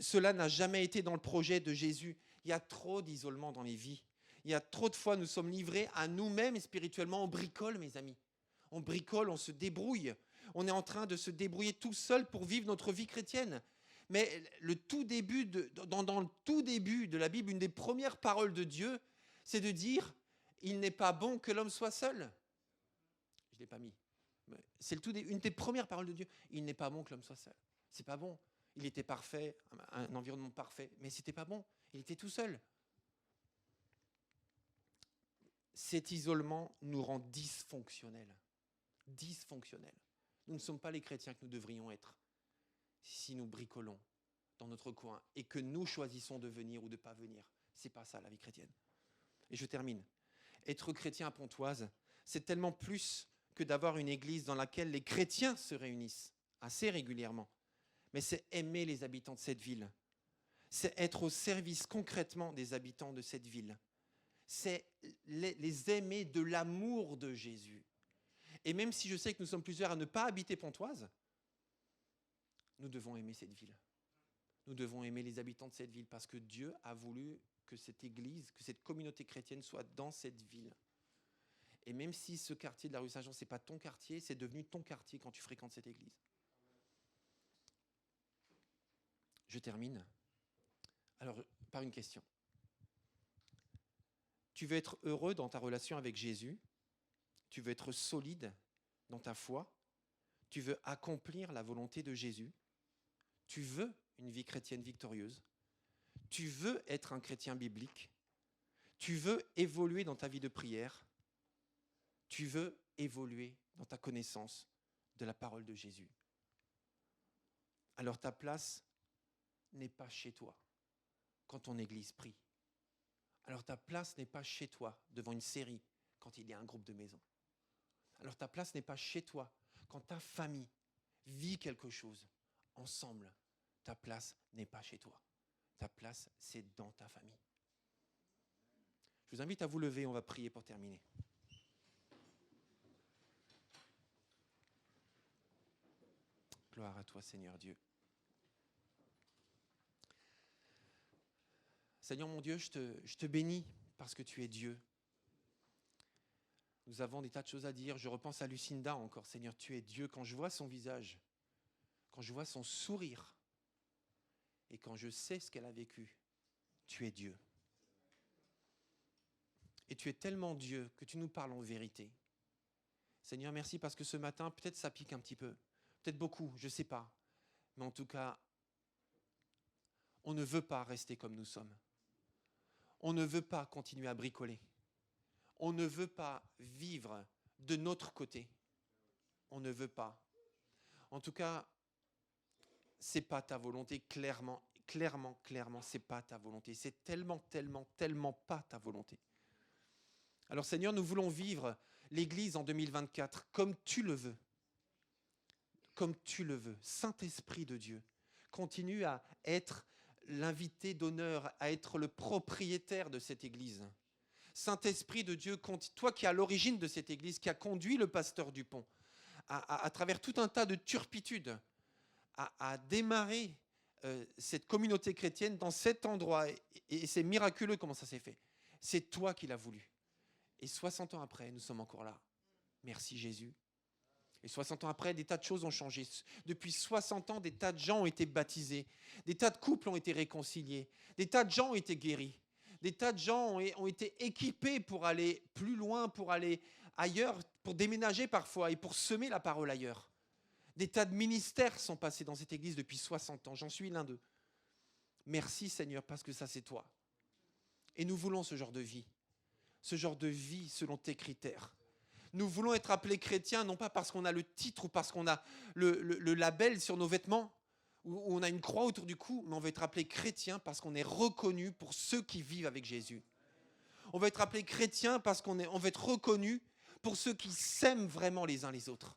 Cela n'a jamais été dans le projet de Jésus. Il y a trop d'isolement dans les vies. Il y a trop de fois, nous sommes livrés à nous-mêmes et spirituellement. On bricole, mes amis. On bricole, on se débrouille. On est en train de se débrouiller tout seul pour vivre notre vie chrétienne. Mais dans le tout début de la Bible, une des premières paroles de Dieu, c'est de dire « Il n'est pas bon que l'homme soit seul ». Je ne l'ai pas mis. C'est une des premières paroles de Dieu. « Il n'est pas bon que l'homme soit seul ». C'est pas bon. Il était parfait, un environnement parfait, mais c'était pas bon. Il était tout seul. Cet isolement nous rend dysfonctionnels. Dysfonctionnels. Nous ne sommes pas les chrétiens que nous devrions être. Si nous bricolons dans notre coin et que nous choisissons de venir ou de ne pas venir, c'est pas ça la vie chrétienne. Et je termine. Être chrétien à Pontoise, c'est tellement plus que d'avoir une église dans laquelle les chrétiens se réunissent assez régulièrement. Mais c'est aimer les habitants de cette ville. C'est être au service concrètement des habitants de cette ville. C'est les aimer de l'amour de Jésus. Et même si je sais que nous sommes plusieurs à ne pas habiter Pontoise, nous devons aimer cette ville. Nous devons aimer les habitants de cette ville parce que Dieu a voulu que cette église, que cette communauté chrétienne soit dans cette ville. Et même si ce quartier de la rue Saint-Jean, ce n'est pas ton quartier, c'est devenu ton quartier quand tu fréquentes cette église. Je termine. Alors, par une question. Tu veux être heureux dans ta relation avec Jésus? Tu veux être solide dans ta foi? Tu veux accomplir la volonté de Jésus? Tu veux une vie chrétienne victorieuse? Tu veux être un chrétien biblique? Tu veux évoluer dans ta vie de prière? Tu veux évoluer dans ta connaissance de la parole de Jésus? Alors ta place n'est pas chez toi quand ton église prie. Alors ta place n'est pas chez toi devant une série quand il y a un groupe de maison. Alors ta place n'est pas chez toi quand ta famille vit quelque chose ensemble. Ta place n'est pas chez toi. Ta place, c'est dans ta famille. Je vous invite à vous lever, on va prier pour terminer. Gloire à toi, Seigneur Dieu. Seigneur mon Dieu, je te bénis parce que tu es Dieu. Nous avons des tas de choses à dire. Je repense à Lucinda encore. Seigneur, tu es Dieu. Quand je vois son visage, quand je vois son sourire, et quand je sais ce qu'elle a vécu, tu es Dieu. Et tu es tellement Dieu que tu nous parles en vérité. Seigneur, merci parce que ce matin, peut-être ça pique un petit peu, peut-être beaucoup, je ne sais pas. Mais en tout cas, on ne veut pas rester comme nous sommes. On ne veut pas continuer à bricoler. On ne veut pas vivre de notre côté. On ne veut pas. En tout cas, c'est pas ta volonté, clairement, c'est pas ta volonté. C'est tellement pas ta volonté. Alors Seigneur, nous voulons vivre l'Église en 2024 comme tu le veux. Comme tu le veux. Saint-Esprit de Dieu, continue à être l'invité d'honneur, à être le propriétaire de cette église. Saint-Esprit de Dieu, toi qui es à l'origine de cette église, qui a conduit le pasteur Dupont à travers tout un tas de turpitudes, à démarrer cette communauté chrétienne dans cet endroit. Et c'est miraculeux comment ça s'est fait. C'est toi qui l'as voulu. Et 60 ans après, nous sommes encore là. Merci Jésus. Et 60 ans après, des tas de choses ont changé. Depuis 60 ans, des tas de gens ont été baptisés. Des tas de couples ont été réconciliés. Des tas de gens ont été guéris. Des tas de gens ont été équipés pour aller plus loin, pour aller ailleurs, pour déménager parfois et pour semer la parole ailleurs. Des tas de ministères sont passés dans cette église depuis 60 ans. J'en suis l'un d'eux. Merci Seigneur, parce que ça c'est toi. Et nous voulons ce genre de vie selon tes critères. Nous voulons être appelés chrétiens, non pas parce qu'on a le titre ou parce qu'on a le label sur nos vêtements, ou on a une croix autour du cou, mais on veut être appelés chrétiens parce qu'on est reconnus pour ceux qui vivent avec Jésus. On veut être appelés chrétiens parce on veut être reconnus pour ceux qui s'aiment vraiment les uns les autres.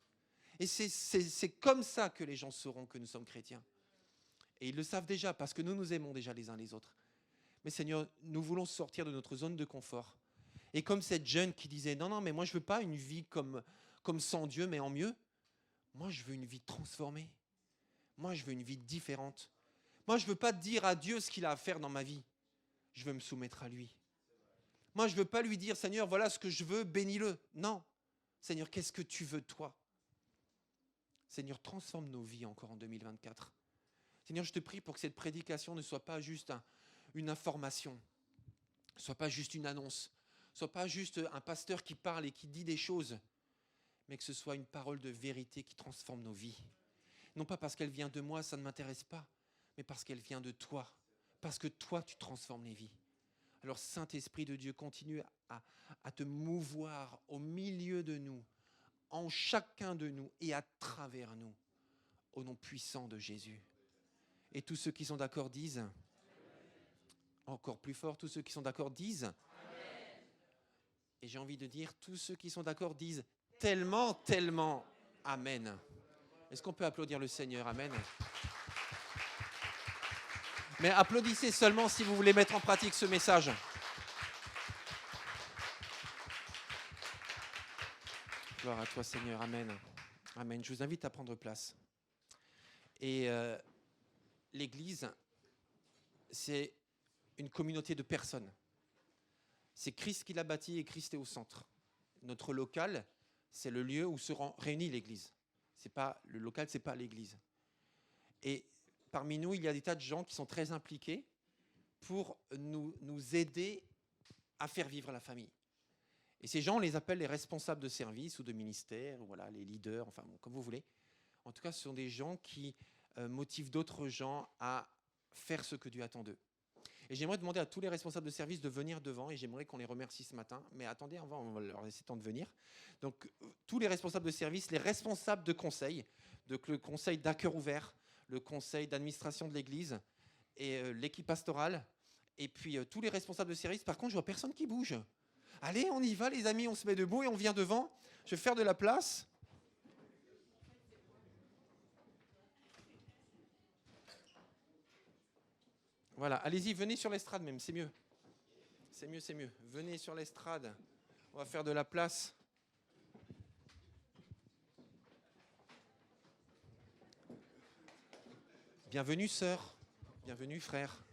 Et c'est comme ça que les gens sauront que nous sommes chrétiens. Et ils le savent déjà parce que nous nous aimons déjà les uns les autres. Mais Seigneur, nous voulons sortir de notre zone de confort. Et comme cette jeune qui disait, non, mais moi je ne veux pas une vie comme sans Dieu, mais en mieux. Moi je veux une vie transformée. Moi je veux une vie différente. Moi je ne veux pas dire à Dieu ce qu'il a à faire dans ma vie. Je veux me soumettre à lui. Moi je ne veux pas lui dire, Seigneur, voilà ce que je veux, bénis-le. Non. Seigneur, qu'est-ce que tu veux toi ? Seigneur, transforme nos vies encore en 2024. Seigneur, je te prie pour que cette prédication ne soit pas juste une information, ne soit pas juste une annonce, ne soit pas juste un pasteur qui parle et qui dit des choses, mais que ce soit une parole de vérité qui transforme nos vies. Non pas parce qu'elle vient de moi, ça ne m'intéresse pas, mais parce qu'elle vient de toi, parce que toi, tu transformes les vies. Alors, Saint-Esprit de Dieu, continue à te mouvoir au milieu de nous, en chacun de nous et à travers nous, au nom puissant de Jésus. Et tous ceux qui sont d'accord disent, encore plus fort, tous ceux qui sont d'accord disent, amen. Et j'ai envie de dire, tous ceux qui sont d'accord disent, tellement, tellement, amen. Est-ce qu'on peut applaudir le Seigneur, amen? Mais applaudissez seulement si vous voulez mettre en pratique ce message. Gloire à toi, Seigneur. Amen. Amen. Je vous invite à prendre place. Et l'Église, c'est une communauté de personnes. C'est Christ qui l'a bâti et Christ est au centre. Notre local, c'est le lieu où se réunit l'Église. Le local, ce n'est pas l'Église. Et parmi nous, il y a des tas de gens qui sont très impliqués pour nous aider à faire vivre la famille. Et ces gens, on les appelle les responsables de service ou de ministère, ou voilà, les leaders, enfin bon, comme vous voulez. En tout cas, ce sont des gens qui motivent d'autres gens à faire ce que Dieu attend d'eux. Et j'aimerais demander à tous les responsables de service de venir devant, et j'aimerais qu'on les remercie ce matin. Mais attendez, avant, on va leur laisser le temps de venir. Donc, tous les responsables de service, les responsables de conseil, donc le conseil d'à cœur ouvert, le conseil d'administration de l'Église, et l'équipe pastorale, et puis tous les responsables de service. Par contre, je vois personne qui bouge. Allez, on y va les amis, on se met debout et on vient devant. Je vais faire de la place. Voilà, allez-y, venez sur l'estrade même, c'est mieux. C'est mieux, c'est mieux. Venez sur l'estrade, on va faire de la place. Bienvenue sœur, bienvenue frère.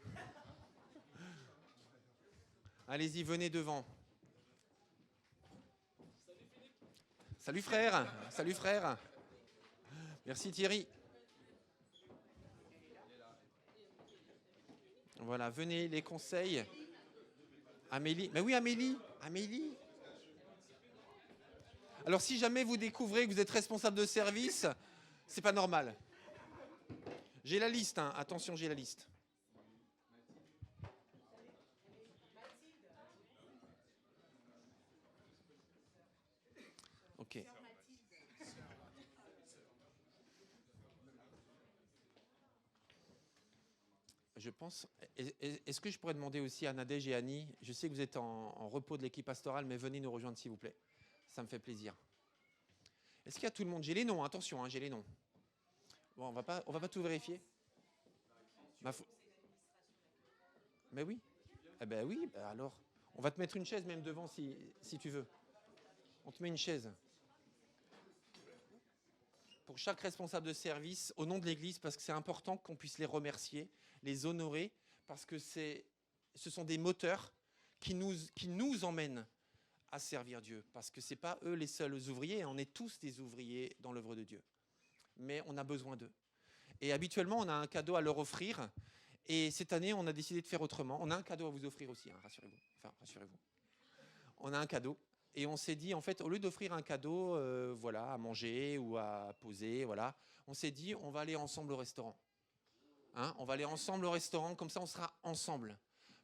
Allez-y, venez devant. Salut frère, salut frère. Merci Thierry. Voilà, venez, les conseils. Amélie, mais oui Amélie. Alors si jamais vous découvrez que vous êtes responsable de service, c'est pas normal. J'ai la liste, hein. Attention, j'ai la liste. Ok. Je pense. Est-ce que je pourrais demander aussi à Nadège et Annie, je sais que vous êtes en repos de l'équipe pastorale, mais venez nous rejoindre s'il vous plaît. Ça me fait plaisir. Est-ce qu'il y a tout le monde? J'ai les noms, attention, hein, j'ai les noms. Bon, on va pas tout vérifier. Mais oui. Eh ben oui, ben alors. On va te mettre une chaise même devant si tu veux. On te met une chaise. Pour chaque responsable de service, au nom de l'Église, parce que c'est important qu'on puisse les remercier, les honorer, parce que ce sont des moteurs qui nous emmènent à servir Dieu. Parce que ce n'est pas eux les seuls ouvriers, on est tous des ouvriers dans l'œuvre de Dieu. Mais on a besoin d'eux. Et habituellement, on a un cadeau à leur offrir. Et cette année, on a décidé de faire autrement. On a un cadeau à vous offrir aussi, hein, rassurez-vous. Enfin, rassurez-vous. On a un cadeau. Et on s'est dit, en fait, au lieu d'offrir un cadeau voilà, à manger ou à poser, voilà, on s'est dit, on va aller ensemble au restaurant. Hein, on va aller ensemble au restaurant, comme ça on sera ensemble.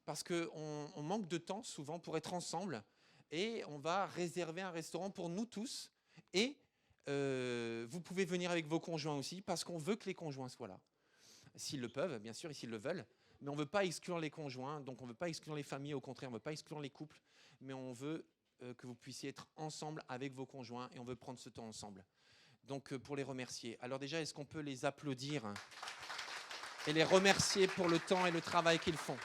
Parce qu'on manque de temps souvent pour être ensemble. Et on va réserver un restaurant pour nous tous. Et vous pouvez venir avec vos conjoints aussi, parce qu'on veut que les conjoints soient là. S'ils le peuvent, bien sûr, et s'ils le veulent. Mais on ne veut pas exclure les conjoints, donc on ne veut pas exclure les familles, au contraire, on ne veut pas exclure les couples. Mais on veut que vous puissiez être ensemble avec vos conjoints et on veut prendre ce temps ensemble. Donc pour les remercier. Alors déjà, est-ce qu'on peut les applaudir et les remercier pour le temps et le travail qu'ils font?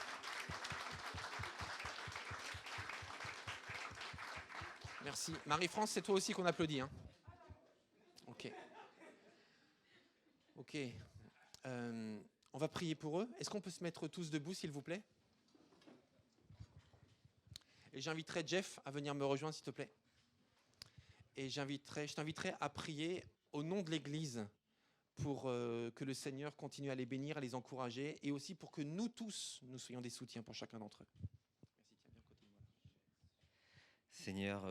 Merci. Marie-France, c'est toi aussi qu'on applaudit. Hein? Ok. Ok. On va prier pour eux. Est-ce qu'on peut se mettre tous debout, s'il vous plaît? Et j'inviterai Jeff à venir me rejoindre, s'il te plaît. Et je t'inviterai à prier au nom de l'Église pour que le Seigneur continue à les bénir, à les encourager, et aussi pour que nous tous, nous soyons des soutiens pour chacun d'entre eux. Seigneur,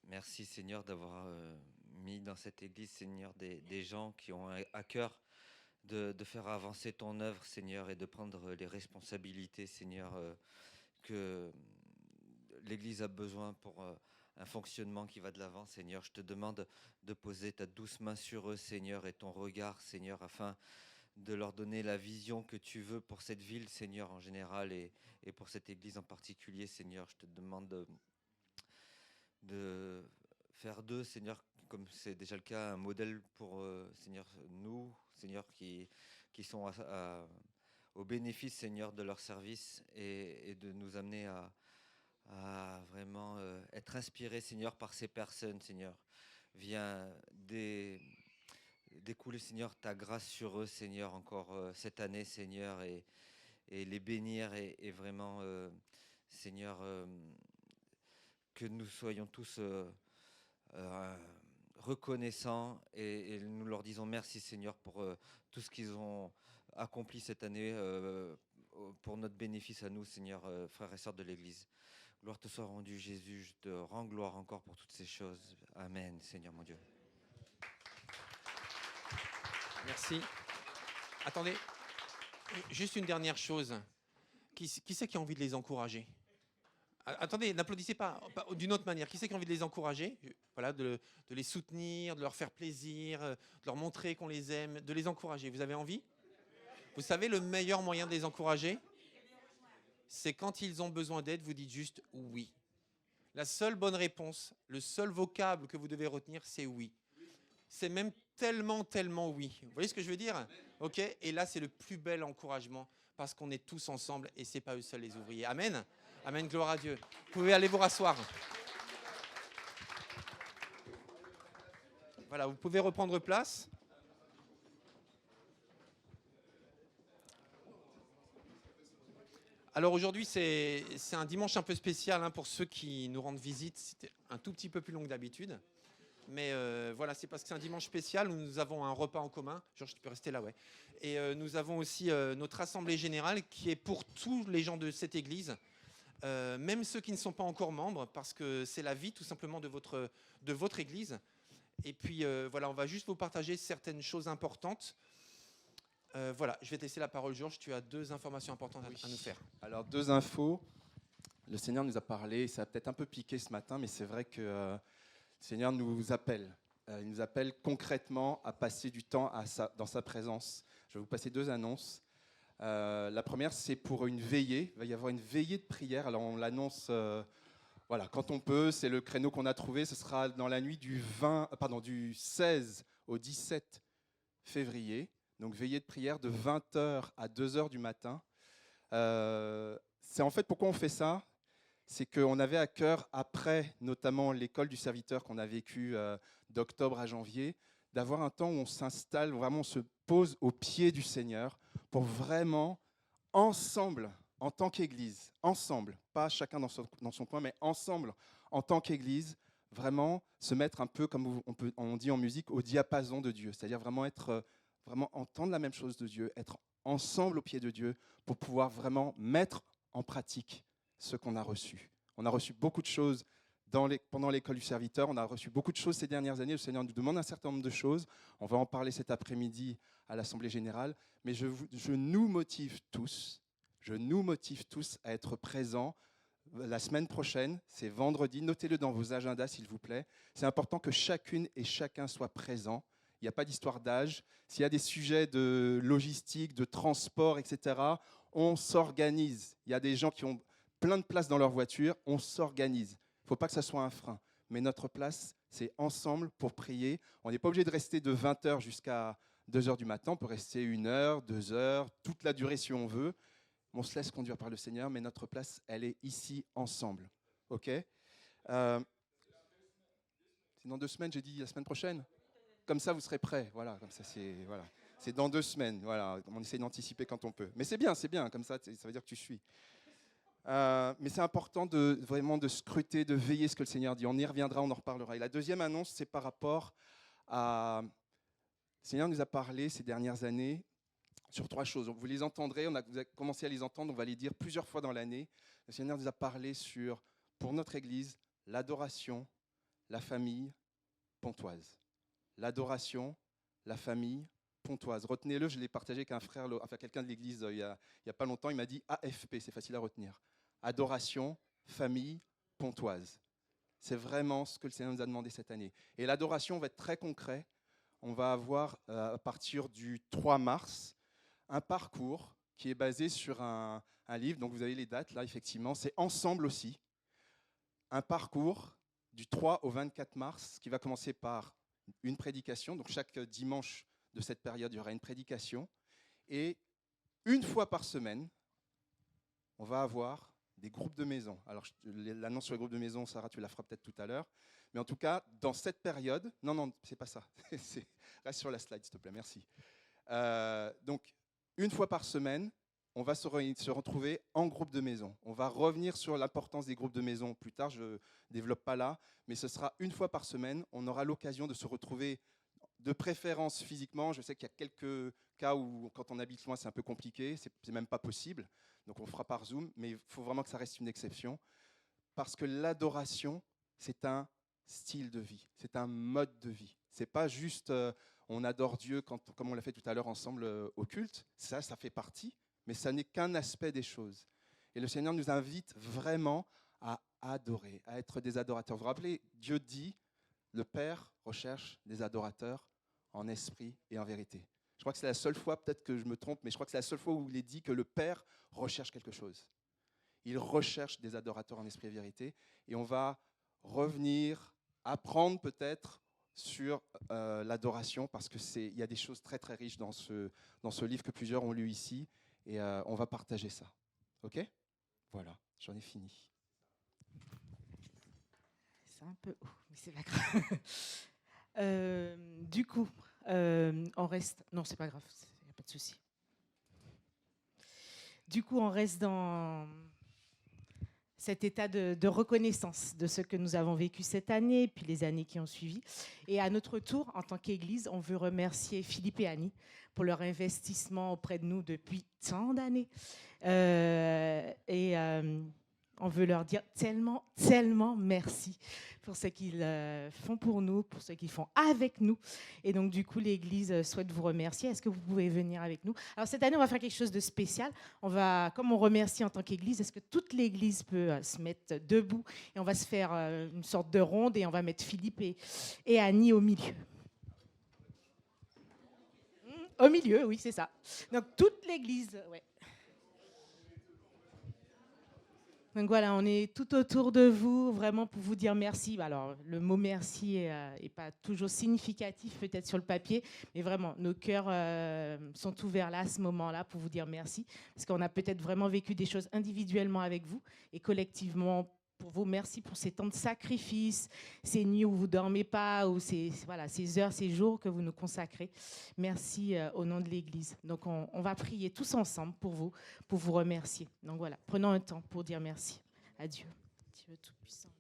merci Seigneur d'avoir mis dans cette Église, Seigneur, des gens qui ont à cœur de faire avancer ton œuvre, Seigneur, et de prendre les responsabilités, Seigneur, que l'Église a besoin pour un fonctionnement qui va de l'avant, Seigneur. Je te demande de poser ta douce main sur eux, Seigneur, et ton regard, Seigneur, afin de leur donner la vision que tu veux pour cette ville, Seigneur, en général, et pour cette Église en particulier, Seigneur. Je te demande de faire d'eux, Seigneur, comme c'est déjà le cas, un modèle pour, Seigneur, nous, Seigneur, qui sont au bénéfice, Seigneur, de leur service, et de nous amener à vraiment être inspiré, Seigneur, par ces personnes, Seigneur. Viens découler, Seigneur, ta grâce sur eux, Seigneur, encore cette année, Seigneur, et les bénir, et vraiment, Seigneur, que nous soyons tous reconnaissants, et nous leur disons merci, Seigneur, pour tout ce qu'ils ont accompli cette année pour notre bénéfice à nous, Seigneur, frères et sœurs de l'Église. Gloire te soit rendue, Jésus. Je te rends gloire encore pour toutes ces choses. Amen, Seigneur mon Dieu. Merci. Attendez, juste une dernière chose. Qui c'est qui a envie de les encourager? Attendez, n'applaudissez pas d'une autre manière. Qui c'est qui a envie de les encourager? Voilà, de les soutenir, de leur faire plaisir, de leur montrer qu'on les aime, de les encourager. Vous avez envie? Vous savez le meilleur moyen de les encourager? C'est quand ils ont besoin d'aide, vous dites juste oui. La seule bonne réponse, le seul vocable que vous devez retenir, c'est oui. C'est même tellement oui. Vous voyez ce que je veux dire? Ok. Et là, c'est le plus bel encouragement parce qu'on est tous ensemble et c'est pas eux seuls les ouvriers. Amen. Amen. Gloire à Dieu. Vous pouvez aller vous rasseoir. Voilà, vous pouvez reprendre place. Alors aujourd'hui, c'est un dimanche un peu spécial hein, pour ceux qui nous rendent visite. C'était un tout petit peu plus long que d'habitude. Mais voilà, c'est parce que c'est un dimanche spécial où nous avons un repas en commun. Georges, tu peux rester là, ouais. Et nous avons aussi notre assemblée générale qui est pour tous les gens de cette église, même ceux qui ne sont pas encore membres, parce que c'est la vie tout simplement de votre église. Et puis voilà, on va juste vous partager certaines choses importantes. Voilà, je vais te laisser la parole, Georges. Tu as 2 informations importantes à nous faire. Alors, 2 infos. Le Seigneur nous a parlé, ça a peut-être un peu piqué ce matin, mais c'est vrai que le Seigneur nous appelle. Il nous appelle concrètement à passer du temps dans sa présence. Je vais vous passer 2 annonces. La première, c'est pour une veillée. Il va y avoir une veillée de prière. Alors, on l'annonce voilà, quand on peut. C'est le créneau qu'on a trouvé. Ce sera dans la nuit du 16 au 17 février. Donc veillée de prière de 20h à 2h du matin. C'est en fait pourquoi on fait ça, c'est qu'on avait à cœur, après notamment l'école du serviteur qu'on a vécu d'octobre à janvier, d'avoir un temps où on s'installe, vraiment on se pose au pied du Seigneur pour vraiment, ensemble, en tant qu'Église, ensemble, pas chacun dans son coin, mais ensemble, en tant qu'Église, vraiment se mettre un peu, comme on dit en musique, au diapason de Dieu, c'est-à-dire vraiment vraiment entendre la même chose de Dieu, être ensemble au pied de Dieu pour pouvoir vraiment mettre en pratique ce qu'on a reçu. On a reçu beaucoup de choses pendant l'école du serviteur, on a reçu beaucoup de choses ces dernières années, le Seigneur nous demande un certain nombre de choses, on va en parler cet après-midi à l'Assemblée Générale, mais je nous motive tous à être présents. La semaine prochaine, c'est vendredi, notez-le dans vos agendas s'il vous plaît, c'est important que chacune et chacun soit présent. Il n'y a pas d'histoire d'âge. S'il y a des sujets de logistique, de transport, etc., on s'organise. Il y a des gens qui ont plein de places dans leur voiture, on s'organise. Il ne faut pas que ça soit un frein. Mais notre place, c'est ensemble pour prier. On n'est pas obligé de rester de 20h jusqu'à 2h du matin. On peut rester 1h, 2h, toute la durée si on veut. On se laisse conduire par le Seigneur, mais notre place, elle est ici ensemble. OK ? C'est dans 2 semaines, j'ai dit la semaine prochaine ? Comme ça, vous serez prêts. Voilà, comme ça, c'est dans 2 semaines. Voilà, on essaie d'anticiper quand on peut. Mais c'est bien. Comme ça veut dire que tu suis. Mais c'est important vraiment de scruter, de veiller ce que le Seigneur dit. On y reviendra, on en reparlera. Et la deuxième annonce, c'est par rapport à... Le Seigneur nous a parlé ces dernières années sur 3 choses. Donc, vous les entendrez, vous avez commencé à les entendre, on va les dire plusieurs fois dans l'année. Le Seigneur nous a parlé sur, pour notre Église, l'adoration, la famille, Pontoise. L'adoration, la famille, Pontoise. Retenez-le, je l'ai partagé avec un frère, enfin quelqu'un de l'église il y a pas longtemps, il m'a dit AFP, c'est facile à retenir. Adoration, famille, Pontoise. C'est vraiment ce que le Seigneur nous a demandé cette année. Et l'adoration va être très concret. On va avoir, à partir du 3 mars, un parcours qui est basé sur un livre, donc vous avez les dates là, effectivement, c'est Ensemble aussi. Un parcours du 3 au 24 mars qui va commencer par une prédication, donc chaque dimanche de cette période, il y aura une prédication. Et une fois par semaine, on va avoir des groupes de maison. Alors, l'annonce sur les groupes de maison, Sarah, tu la feras peut-être tout à l'heure. Mais en tout cas, dans cette période... Non, c'est pas ça. Reste sur la slide, s'il te plaît, merci. Donc, une fois par semaine, on va se retrouver en groupe de maison. On va revenir sur l'importance des groupes de maison plus tard, je ne développe pas là, mais ce sera une fois par semaine. On aura l'occasion de se retrouver de préférence physiquement. Je sais qu'il y a quelques cas où, quand on habite loin, c'est un peu compliqué, c'est même pas possible. Donc on fera par Zoom, mais il faut vraiment que ça reste une exception. Parce que l'adoration, c'est un style de vie, c'est un mode de vie. C'est pas juste on adore Dieu comme on l'a fait tout à l'heure ensemble au culte. Ça fait partie, mais ça n'est qu'un aspect des choses. Et le Seigneur nous invite vraiment à adorer, à être des adorateurs. Vous vous rappelez, Dieu dit, le Père recherche des adorateurs en esprit et en vérité. Je crois que c'est la seule fois, peut-être que je me trompe, mais je crois que c'est la seule fois où il est dit que le Père recherche quelque chose. Il recherche des adorateurs en esprit et vérité. Et on va revenir, apprendre peut-être sur l'adoration, parce qu'il y a des choses très très riches dans ce livre que plusieurs ont lu ici. Et on va partager ça. OK ? Voilà, j'en ai fini. C'est un peu haut, mais c'est pas grave. Du coup, on reste... Non, c'est pas grave, il n'y a pas de souci. Du coup, on reste dans cet état de reconnaissance de ce que nous avons vécu cette année, puis les années qui ont suivi. Et à notre tour, en tant qu'Église, on veut remercier Philippe et Annie pour leur investissement auprès de nous depuis tant d'années. On veut leur dire tellement, tellement merci pour ce qu'ils font pour nous, pour ce qu'ils font avec nous. Et donc, du coup, l'Église souhaite vous remercier. Est-ce que vous pouvez venir avec nous? Alors, cette année, on va faire quelque chose de spécial. Comme on remercie en tant qu'Église, est-ce que toute l'Église peut se mettre debout? Et on va se faire une sorte de ronde et on va mettre Philippe et Annie au milieu. Au milieu, oui, c'est ça. Donc, toute l'Église, ouais. Donc voilà, on est tout autour de vous, vraiment pour vous dire merci. Alors, le mot merci n'est pas toujours significatif peut-être sur le papier, mais vraiment, nos cœurs sont ouverts là, à ce moment-là, pour vous dire merci. Parce qu'on a peut-être vraiment vécu des choses individuellement avec vous et collectivement pour vous. Merci pour ces temps de sacrifice, ces nuits où vous ne dormez pas, ou ces heures, ces jours que vous nous consacrez. Merci au nom de l'Église. Donc, on va prier tous ensemble pour vous remercier. Donc voilà, prenons un temps pour dire merci à Dieu. Dieu Tout-Puissant.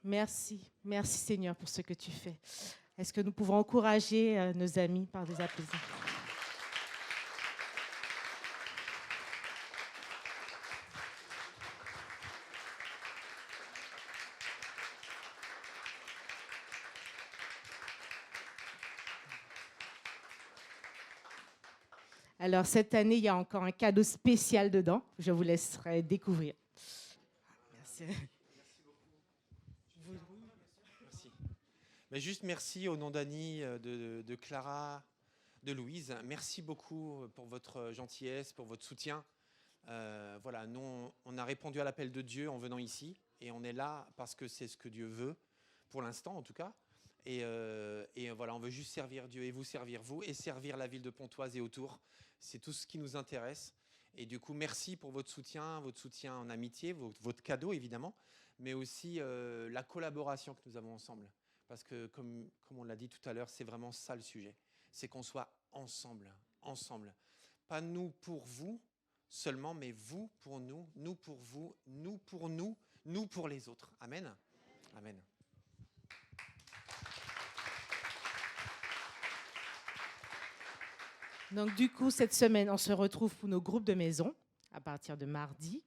Merci. Merci Seigneur pour ce que tu fais. Est-ce que nous pouvons encourager nos amis par des applaudissements? Alors, cette année, il y a encore un cadeau spécial dedans. Je vous laisserai découvrir. Merci. Merci. Mais juste merci au nom d'Annie, de Clara, de Louise. Merci beaucoup pour votre gentillesse, pour votre soutien. Voilà, nous, on a répondu à l'appel de Dieu en venant ici. Et on est là parce que c'est ce que Dieu veut, pour l'instant en tout cas. Et voilà, on veut juste servir Dieu et vous, et servir la ville de Pontoise et autour. C'est tout ce qui nous intéresse. Et du coup, merci pour votre soutien en amitié, votre cadeau évidemment, mais aussi la collaboration que nous avons ensemble. Parce que comme on l'a dit tout à l'heure, c'est vraiment ça le sujet. C'est qu'on soit ensemble. Pas nous pour vous seulement, mais vous pour nous, nous pour vous, nous pour nous, nous pour les autres. Amen. Amen. Donc du coup, cette semaine, on se retrouve pour nos groupes de maison à partir de mardi.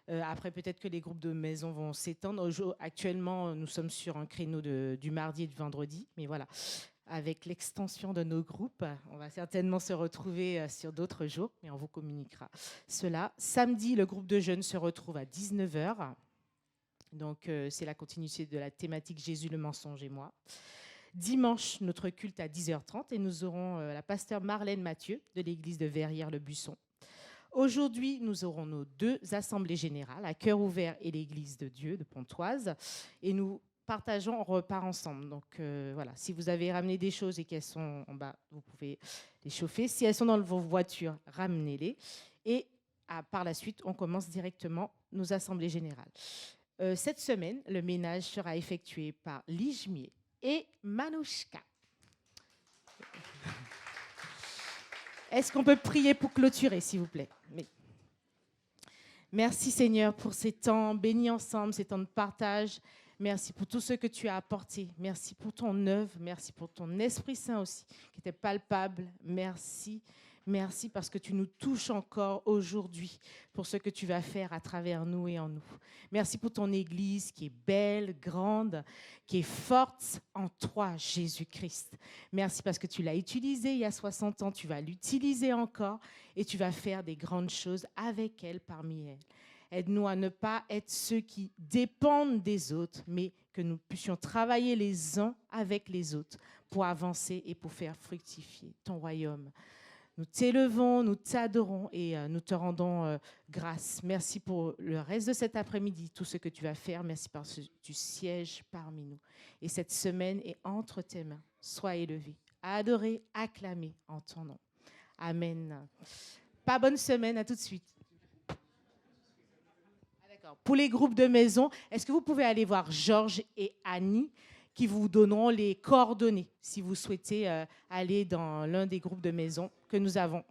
Après, peut-être que les groupes de maison vont s'étendre. Actuellement, nous sommes sur un créneau du mardi et du vendredi. Mais voilà, avec l'extension de nos groupes, on va certainement se retrouver sur d'autres jours, mais on vous communiquera cela. Samedi, le groupe de jeunes se retrouve à 19h. Donc, c'est la continuité de la thématique Jésus, le mensonge et moi. Dimanche, notre culte à 10h30 et nous aurons la pasteure Marlène Mathieu de l'église de Verrières-le-Buisson. Aujourd'hui, nous aurons nos 2 assemblées générales, à Cœur ouvert et l'église de Dieu de Pontoise. Et nous partageons un repas ensemble. Donc voilà, si vous avez ramené des choses et qu'elles sont en bas, vous pouvez les chauffer. Si elles sont dans vos voitures, ramenez-les. Et par la suite, on commence directement nos assemblées générales. Cette semaine, le ménage sera effectué par Lijmier et Manouchka. Est-ce qu'on peut prier pour clôturer, s'il vous plaît? Oui. Merci Seigneur pour ces temps bénis ensemble, ces temps de partage. Merci pour tout ce que tu as apporté. Merci pour ton œuvre. Merci pour ton Esprit Saint aussi, qui était palpable. Merci. Merci parce que tu nous touches encore aujourd'hui pour ce que tu vas faire à travers nous et en nous. Merci pour ton Église qui est belle, grande, qui est forte en toi, Jésus-Christ. Merci parce que tu l'as utilisée il y a 60 ans, tu vas l'utiliser encore et tu vas faire des grandes choses avec elle, parmi elles. Aide-nous à ne pas être ceux qui dépendent des autres, mais que nous puissions travailler les uns avec les autres pour avancer et pour faire fructifier ton royaume. Nous t'élevons, nous t'adorons et nous te rendons grâce. Merci pour le reste de cet après-midi, tout ce que tu vas faire. Merci parce que tu sièges parmi nous. Et cette semaine est entre tes mains. Sois élevé, adoré, acclamé en ton nom. Amen. Pas bonne semaine, à tout de suite. Pour les groupes de maison, est-ce que vous pouvez aller voir Georges et Annie qui vous donneront les coordonnées si vous souhaitez aller dans l'un des groupes de maison que nous avons